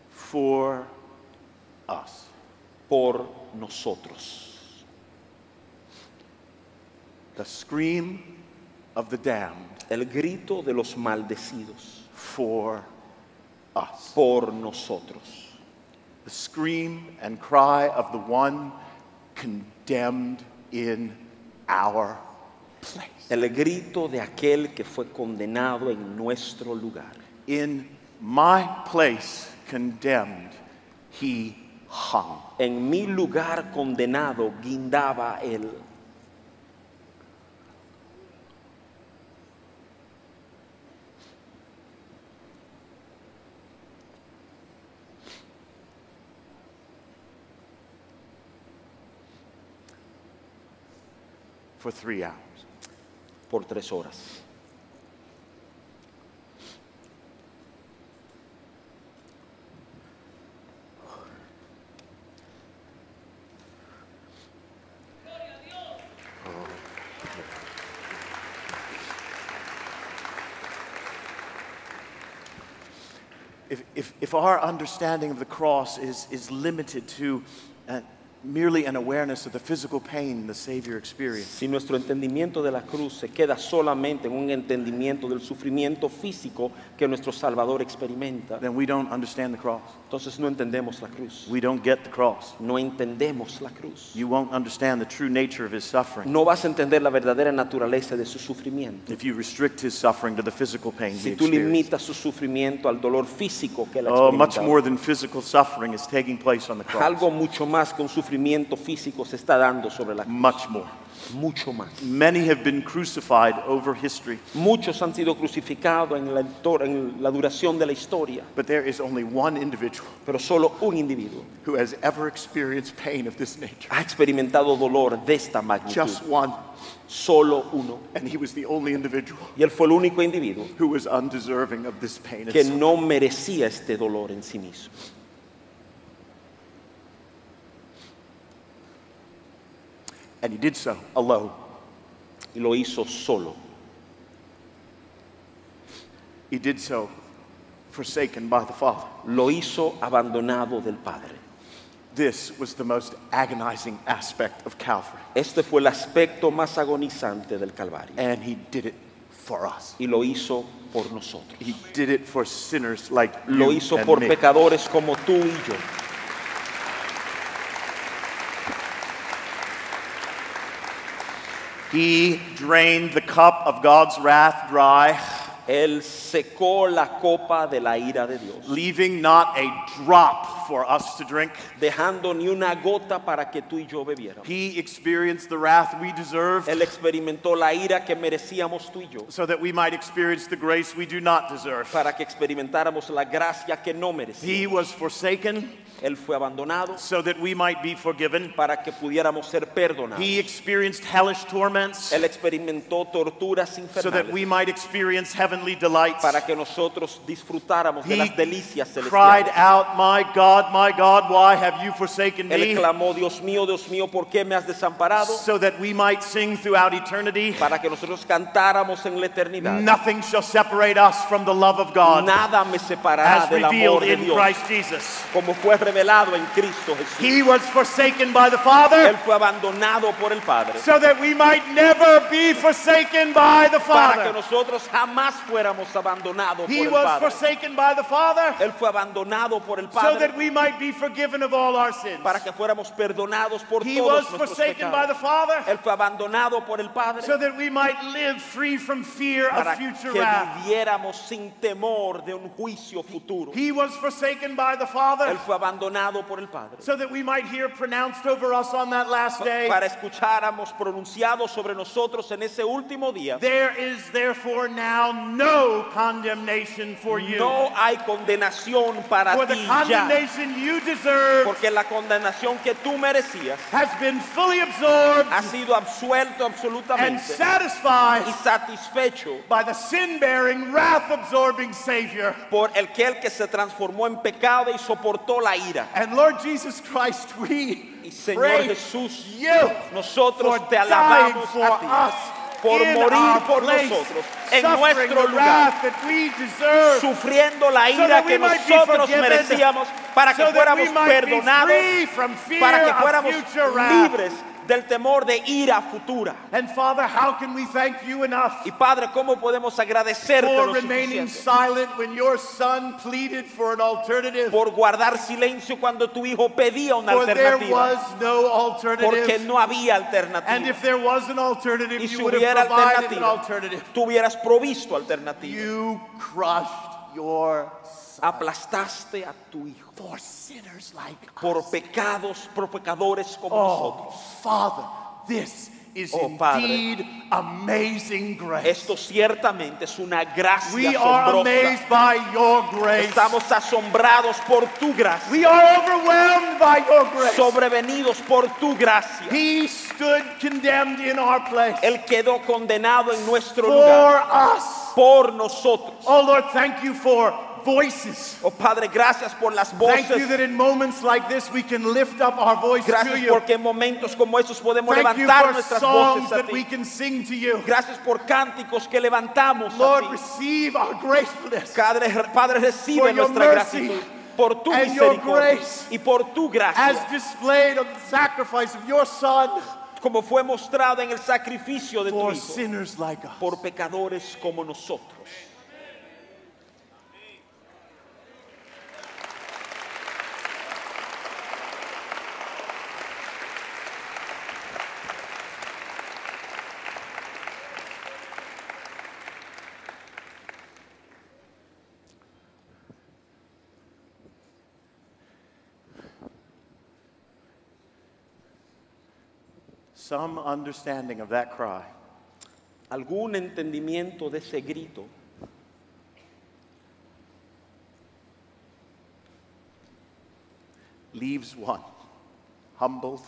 for us. por nosotros. The scream of the damned El grito de los maldecidos for us. por nosotros. The scream and cry of the one condemned in our place. El grito de aquel que fue condenado en nuestro lugar. In my place condemned, he hung. En mi lugar condenado guindaba él. For 3 hours. Por 3 horas. If our understanding of the cross is limited to merely an awareness of the physical pain the Savior experienced, Si nuestro entendimiento de la cruz se queda solamente en un entendimiento del sufrimiento físico que nuestro Salvador experimenta, then we don't understand the cross. entonces no entendemos la cruz. We don't get the cross. No entendemos la cruz. You won't understand the true nature of his suffering No vas a entender la verdadera naturaleza de su sufrimiento. if you restrict his suffering to the physical pain he Si tú experienced. limitas su sufrimiento al dolor físico que él ha Oh, much experimentado. more than physical suffering is taking place on the cross. Algo mucho más que un sufrimiento físico se está dando sobre la cruz. Much more. Mucho más. Many have been crucified over history, Muchos han sido crucificados en la duración de la historia, but there is only one individual pero solo un individuo who has ever experienced pain of this nature. ha experimentado dolor de esta magnitud. Just one. Solo uno. And he was the only individual Y él fue el único individuo who was undeserving of this pain. que no merecía este dolor en sí mismo. And he did so alone. Y lo hizo solo. He did so forsaken by the Father. Lo hizo abandonado del Padre. This was the most agonizing aspect of Calvary. Este fue el aspecto más agonizante del Calvario. And he did it for us. Y lo hizo por nosotros. He did it for sinners like Lo you hizo and por me. pecadores como tú y yo. He drained the cup of God's wrath dry, Él secó la copa de la ira de Dios, leaving not a drop for us to drink. dejando ni una gota para que tú y yo bebiéramos. He experienced the wrath we deserved Él experimentó la ira que merecíamos tú y yo, so that we might experience the grace we do not deserve. para que experimentáramos la gracia que no He merecíamos. was forsaken Él fue abandonado so that we might be forgiven. para que pudiéramos ser perdonados. He experienced hellish torments Él experimentó torturas so that we infernales might experience heavenly delights. para que nosotros disfrutáramos de He las delicias cried celestiales. out, my God, why have you forsaken Él me? clamó, Dios mío, ¿por qué me has desamparado? So that we might sing throughout eternity, Para que nosotros cantáramos en la eternidad. nothing shall separate us from the love of God Nada me separará as del amor revealed de in Dios, Christ Jesus. como fue revelado en Cristo Jesús. He was forsaken by the Él Father fue abandonado por el Padre so that we might never be forsaken by the para que Father. nosotros jamás fuéramos abandonados He por el was Padre. forsaken by the Father Él fue abandonado por el so Padre that we might be forgiven of all our sins. para que fuéramos perdonados por He was todos nuestros forsaken by the pecados. Father Él fue abandonado por el Padre so that we might live free from fear para of future que wrath. viviéramos sin temor de un juicio futuro. He was forsaken by the Él Father fue abandonado por el Padre so that we might hear pronounced over us on that last day, para escucháramos pronunciado sobre nosotros en ese último día. there is therefore now no condemnation for you. No hay condenación para For the ti ya, condemnation you deserve porque la condenación que tú merecías has been fully absorbed ha sido absuelto and absolutamente satisfied y satisfecho by the sin-bearing, wrath-absorbing Savior. por aquel que se transformó en pecado y soportó la ira. And Lord Jesus Christ, we Y Señor praise Jesús, you nosotros for te dying alabamos for a ti us por in morir our por place, nosotros en suffering nuestro the lugar, wrath that we deserve, sufriendo la so ira that we que might be nosotros forgiven, merecíamos para que so that we fuéramos might be perdonados, free from fear para que of fuéramos future wrath. libres del temor de ira futura. And Father, how can we thank you enough Y Padre, ¿cómo podemos agradecerte for lo remaining suficiente silent when your Son pleaded for an alternative? por guardar silencio cuando tu hijo pedía una For there alternativa? was no Porque alternative. no había And alternativa. if there was an alternative, Y si you would have hubiera provided an alternativa, alternative. tú hubieras provisto alternativa. You crushed your Son Aplastaste a tu hijo for sinners like por us. pecados, por pecadores como Oh, nosotros. Father, this is Oh, Padre. indeed amazing grace. Esto ciertamente es una gracia We are asombrosa. amazed by your grace. Estamos asombrados por tu gracia, We are overwhelmed by your grace. sobrevenidos por tu gracia. He stood condemned in our place Él quedó condenado en nuestro lugar for us. por nosotros. Oh Lord, thank you for voices. Oh Padre, gracias por las Thank you voces. that in moments like this we can lift up our voice to Gracias you. porque en momentos como estos podemos Thank you levantar for nuestras songs voces a that we ti. can sing to you. Gracias por cánticos que levantamos a Lord, ti. receive our gratefulness Padre, recibe for your nuestra mercy gratitud por tu and your misericordia grace y por tu as gracia, displayed on the sacrifice of your Son como fue mostrado en el sacrificio de tu for Hijo, sinners like us. por pecadores como nosotros. Some understanding of that cry Algún entendimiento de ese grito leaves one humbled,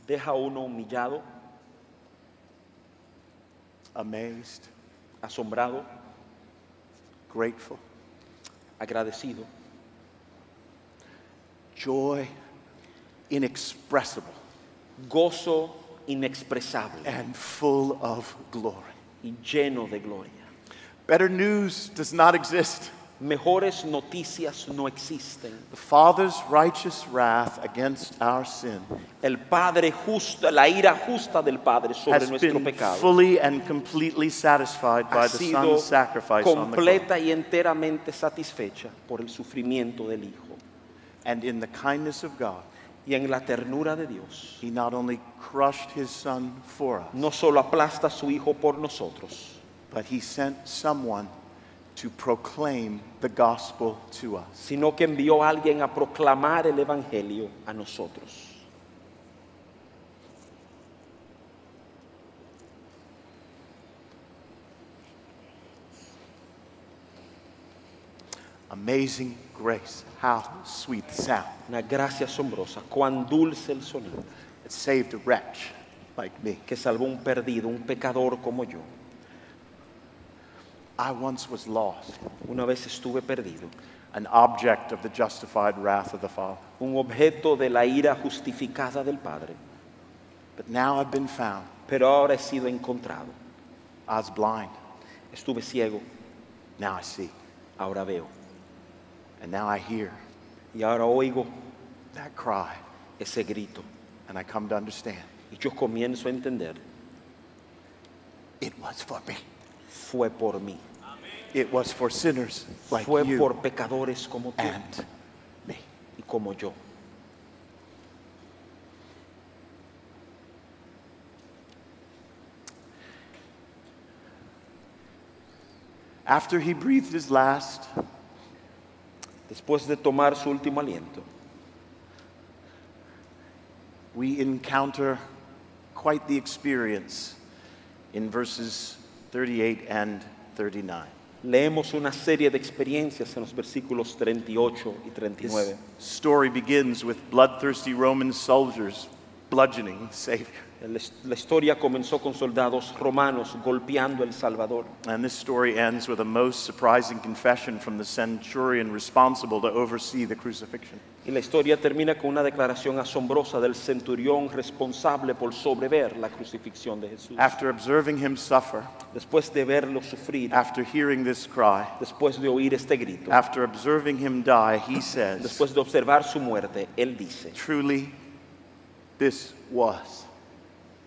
deja a uno humillado, amazed, asombrado, grateful, agradecido, joy inexpressible, gozo inexpresable and full of glory. y lleno de gloria. Better news does not exist. Mejores noticias no existen. The Father's righteous wrath against our sin El Padre justo, la ira justa del Padre sobre has nuestro been pecado fully and completely satisfied by ha the sido Son's sacrifice on the cross. completa y enteramente satisfecha por el sufrimiento del Hijo. And in the kindness of God, y en la ternura de Dios, He not only crushed His Son for us, no solo aplasta a su Hijo por nosotros, but He sent someone to proclaim the gospel to us. sino que envió a alguien a proclamar el Evangelio a nosotros. Amazing grace. How sweet the sound. Una gracia asombrosa, cuán dulce el sonido, It saved a wretch like me. que salvó un perdido, un pecador como yo. I once was lost, Una vez estuve perdido, an object of the justified wrath of the Father. un objeto de la ira justificada del Padre, But now I've been found. pero ahora he sido encontrado. I was blind. Estuve ciego, Now I see. ahora veo. And now I hear Y ahora oigo that cry. ese grito. And I come to understand Y yo comienzo a entender, it was for me. fue por mí. It was for sinners like Fue you por pecadores como tú and me. y como yo. After he breathed his last, Después de tomar su último aliento, we encounter quite the experience in verses 38 and 39. leemos una serie de experiencias en los versículos 38 y 39. This story begins with bloodthirsty Roman soldiers bludgeoning the Savior. La historia comenzó con soldados romanos golpeando al Salvador. And this story ends with a most surprising confession from the centurion responsible to oversee the crucifixion. Y la historia termina con una declaración asombrosa del centurión responsable por sobrever la crucifixión de Jesús. After observing him suffer, Después de verlo sufrir, after hearing this cry, después de oír este grito, after observing him die, he says, después de observar su muerte, él dice, truly, this was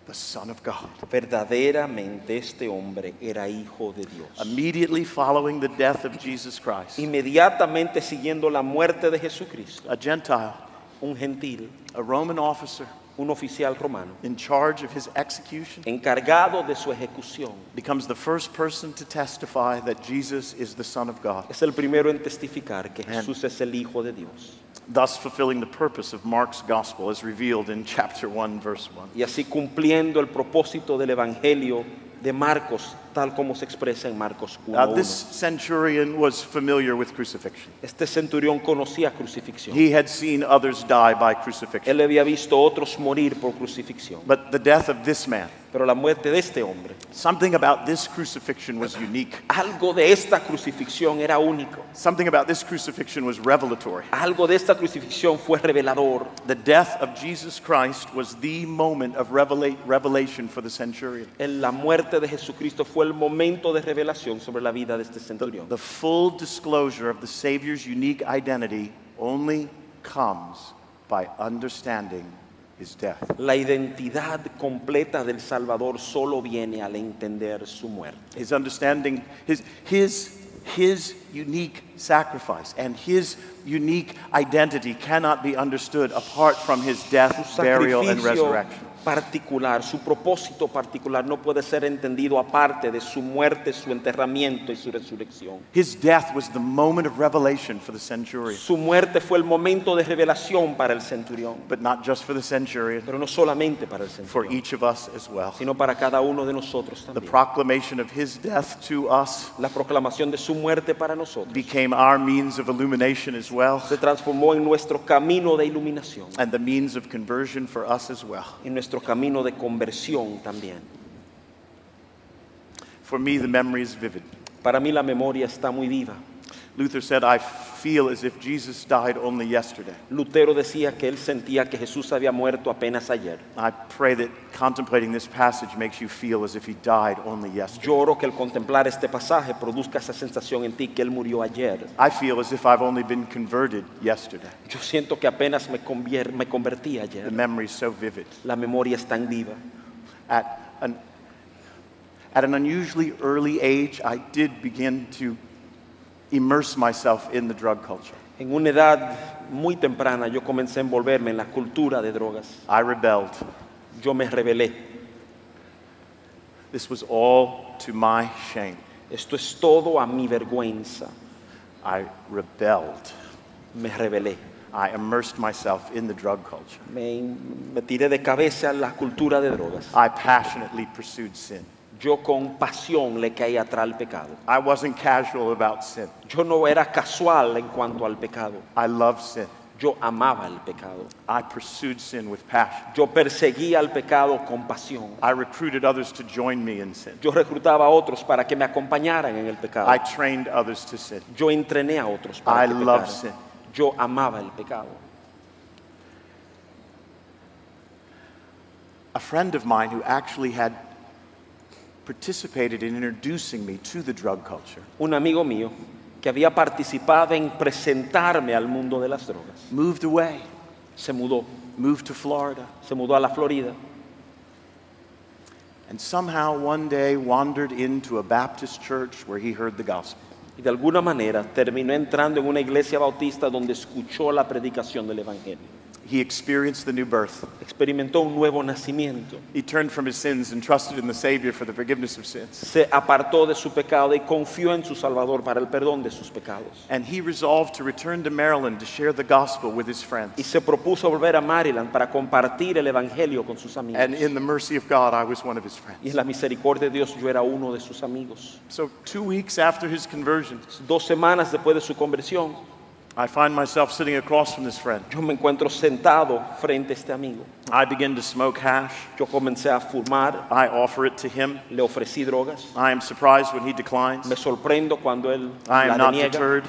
the Son of God. verdaderamente este hombre era hijo de Dios. Immediately following the death of Jesus Christ, Inmediatamente siguiendo la muerte de Jesucristo, a Gentile, un gentil, a Roman officer un oficial romano, in charge of his execution, encargado de su ejecución, becomes the first person to testify that Jesus is the Son of God, es el primero en testificar que Amen. Jesús es el hijo de Dios. thus fulfilling the purpose of Mark's gospel as revealed in chapter 1, verse 1. Y así cumpliendo el propósito del Evangelio de Marcos, tal como se expresa en Marcos 1:1. This centurion was familiar with crucifixion. Este centurión conocía crucifixión. He had seen others die by crucifixion. Él había visto otros morir por crucifixión. But the death of this man, Pero la muerte de este hombre, something about this crucifixion was unique. algo de esta crucifixión era único. Something about this crucifixion was revelatory. Algo de esta crucifixión fue revelador. The death of Jesus Christ was the moment of revelation for the centurion. En la muerte de Jesucristo fue el momento de revelación sobre la vida de este centurión. The full disclosure of the Savior's unique identity only comes by understanding his death. La identidad completa del Salvador solo viene al entender su muerte. His understanding, his unique sacrifice and his unique identity cannot be understood apart from his death, Su burial, and sacrificio resurrection. particular, su propósito particular no puede ser entendido aparte de su muerte, su enterramiento y su resurrección. His death was the moment of revelation for the centurion, Su muerte fue el momento de revelación para el centurión, but not just for the centurion, pero no solamente para el for centurión, each of us as well. sino para cada uno de nosotros The también. proclamation of his death to us La proclamación de su muerte para nosotros became our means of illumination as well, se transformó en nuestro camino de iluminación, and the means of conversion for us as well. en nuestro camino de conversión también. For me, the memory is vivid. Para mí la memoria está muy viva. Luther said, I feel as if Jesus died only yesterday. Lutero decía que él sentía que Jesús había muerto apenas ayer. I pray that contemplating this passage makes you feel as if he died only yesterday. Yo oro que el contemplar este pasaje produzca esa sensación en ti que él murió ayer. I feel as if I've only been converted yesterday. Yo siento que apenas me convertí The ayer. memory is so vivid. La memoria es tan viva. At an unusually early age, I did begin to immerse myself in the drug culture. En una edad muy temprana yo comencé a envolverme en la cultura de drogas. I rebelled. Yo me rebelé. This was all to my shame. Esto es todo a mi vergüenza. I rebelled. Me rebelé. I immersed myself in the drug culture. Me tiré de cabeza en la cultura de drogas. I passionately pursued sin. Yo con pasión le caí atrás al pecado. I wasn't casual about sin. Yo no era casual en cuanto al pecado. I loved sin. Yo amaba el pecado. I pursued sin with passion. Yo perseguía el pecado con pasión. I recruited others to join me in sin. Yo reclutaba a otros para que me acompañaran en el pecado. I trained others to sin. Yo entrené a otros para I que loved pecaran. sin. Yo amaba el pecado. A friend of mine who actually had participated in introducing me to the drug culture Un amigo mío que había participado en presentarme al mundo de las drogas moved away, se mudó moved to Florida, a la Florida and somehow one day wandered into a Baptist church where he heard the gospel. y de alguna manera terminó entrando en una iglesia bautista donde escuchó la predicación del evangelio. He experienced the new birth. Experimentó un nuevo nacimiento. He turned from his sins and trusted in the Savior for the forgiveness of sins. Se apartó de su pecado y confió en su Salvador para el perdón de sus pecados. And he resolved to return to Maryland to share the gospel with his Y friends. se propuso volver a Maryland para compartir el evangelio con sus amigos. And in the mercy of God, I was one of his Y friends. en la misericordia de Dios yo era uno de sus amigos. So 2 weeks after his conversion, 2 semanas después de su conversión, I find myself sitting across from this friend. yo me encuentro sentado frente a este amigo. I begin to smoke hash. Yo comencé a fumar, I offer it to him. le ofrecí drogas. I am surprised when he declines. Me sorprendo cuando él I la am not deniega. deterred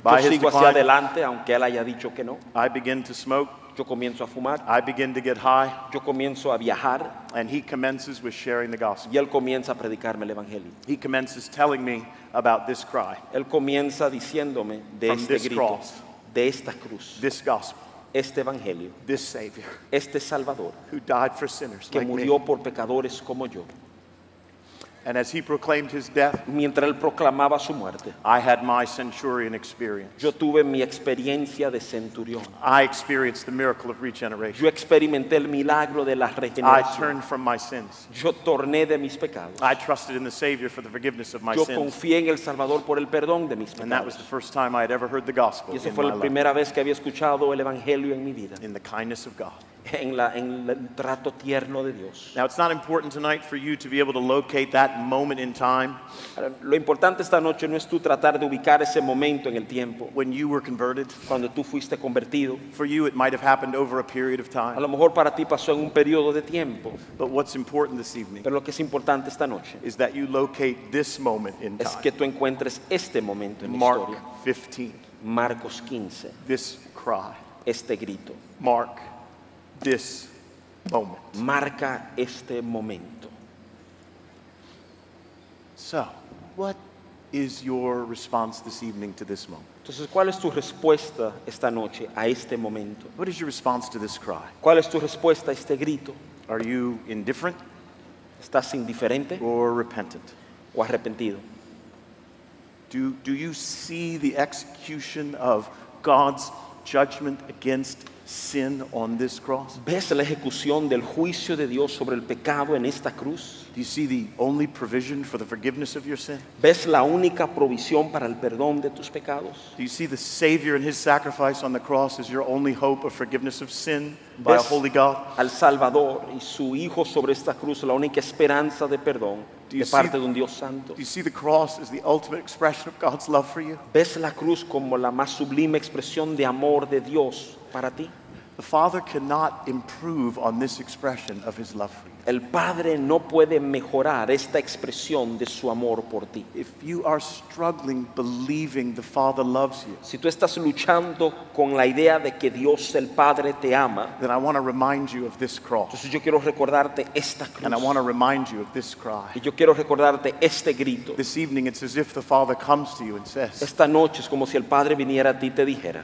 by Yo his sigo hacia decline. adelante aunque él haya dicho que no. I begin to smoke. Yo comienzo a fumar, I begin to get high. yo comienzo a viajar And he commences with sharing the gospel. y él comienza a predicarme el evangelio. He commences telling me about this cry, Él comienza diciéndome de From este this grito, cross. de esta cruz, this gospel, este evangelio, this Savior este Salvador who died for sinners que like me. murió por pecadores como yo. And as he proclaimed his death, Mientras él proclamaba su muerte, I had my centurion experience. yo tuve mi experiencia de centurión. I experienced the miracle of Yo regeneration. experimenté el milagro de la I regeneración. turned from my sins. Yo torné de mis pecados. I trusted in the Savior for the forgiveness of my Yo sins. confié en el Salvador por el perdón de mis And that was pecados. the first time I had ever heard the gospel Y esa in fue my la life. primera vez que había escuchado el evangelio en mi vida, In the kindness of God. en el trato tierno de Dios. Now, it's not important tonight for you to be able to locate that moment in time Ahora, lo importante esta noche no es tú tratar de ubicar ese momento en el tiempo, when you were converted. cuando tú fuiste convertido. For you, it might have happened over a period of A time. lo mejor para ti pasó en un periodo de tiempo, But what's important this evening pero lo que es importante esta noche is that you locate this moment in es time. que tú encuentres este momento en la Mark historia. 15, Marcos 15, this cry. este grito. Mark this moment. Marca este momento. So, what is your response this evening to this moment? Entonces, ¿cuál es tu respuesta esta noche a este momento? What is your response to this cry? ¿Cuál es tu respuesta a este grito? Are you indifferent ¿Estás indiferente or repentant? o arrepentido? Do you see the execution of God's judgment against sin on this cross? ¿Ves la ejecución del juicio de Dios sobre el pecado en esta cruz? Do you see the only provision for the forgiveness of your sin? ¿Ves la única provisión para el perdón de tus pecados? Do you see the Savior and his sacrifice on the cross as your only hope of forgiveness of sin by a ¿Ves holy God? al Salvador y su Hijo sobre esta cruz, la única esperanza de perdón Do you de parte see- de un Dios santo? Do you see the cross as the ultimate expression of God's love for you? ¿Ves la cruz como la más sublime expresión de amor de Dios para ti? The Father cannot improve on this expression of his love for you. El Padre no puede mejorar esta expresión de su amor por ti. If you are struggling believing the Father loves you, Si tú estás luchando con la idea de que Dios el Padre te ama, then I want to remind you of this cross. entonces yo quiero recordarte esta cruz. And I want to remind you of this cry. Y yo quiero recordarte este grito. This evening, it's as if the Father comes to you and says, Esta noche es como si el Padre viniera a ti y te dijera,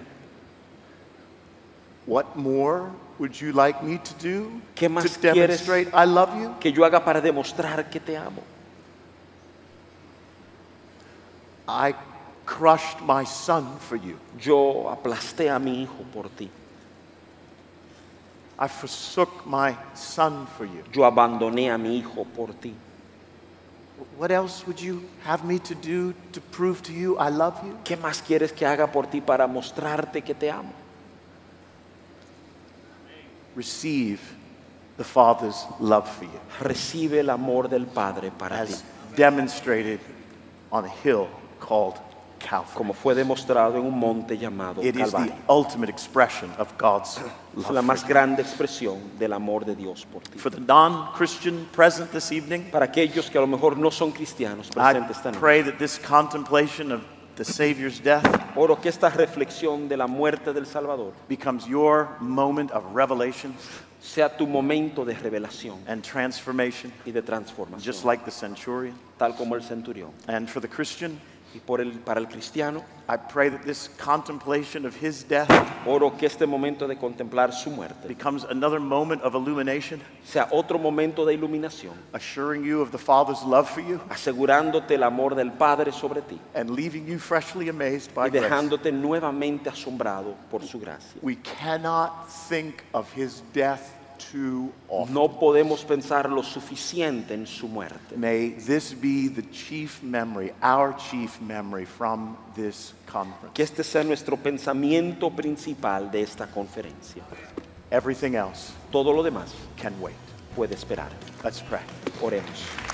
what more would you like me to do ¿Qué más to demonstrate I love you? que yo haga para demostrar que te amo. I crushed my son for you. Yo aplasté a mi hijo por ti. I forsook my son for you. Yo abandoné a mi hijo por ti. What else would you have me to do to prove to you I love you? ¿Qué más quieres que haga por ti para mostrarte que te amo? Receive the Father's love for you, Recibe el amor del Padre para ti, as demonstrated on a hill called Calvary. como fue demostrado en un monte llamado It is the Calvario. ultimate expression of God's Es love la for más you. grande expresión del amor de Dios por ti. For the non-Christian present this evening, Para aquellos que a lo mejor no son cristianos presentes esta I noche, pray that this contemplation of the Savior's death oro que esta reflexión de la muerte del Salvador becomes your moment of revelation sea tu momento de revelación and transformation, y de transformación, just like the centurion. tal como el centurión. And for the Christian, Y para el cristiano, I pray that this contemplation of his death oro que este momento de contemplar su muerte becomes another moment of illumination, sea otro momento de iluminación, assuring you of the Father's love for you asegurándote el amor del Padre sobre ti and leaving you freshly amazed by y grace. dejándote nuevamente asombrado por su gracia. We cannot think of his death too often. No podemos pensar lo suficiente en su muerte. May this be the chief memory, our chief memory from this conference. Que este sea nuestro pensamiento principal de esta conferencia. Everything else Todo lo demás can wait. puede esperar. Let's pray. Oremos.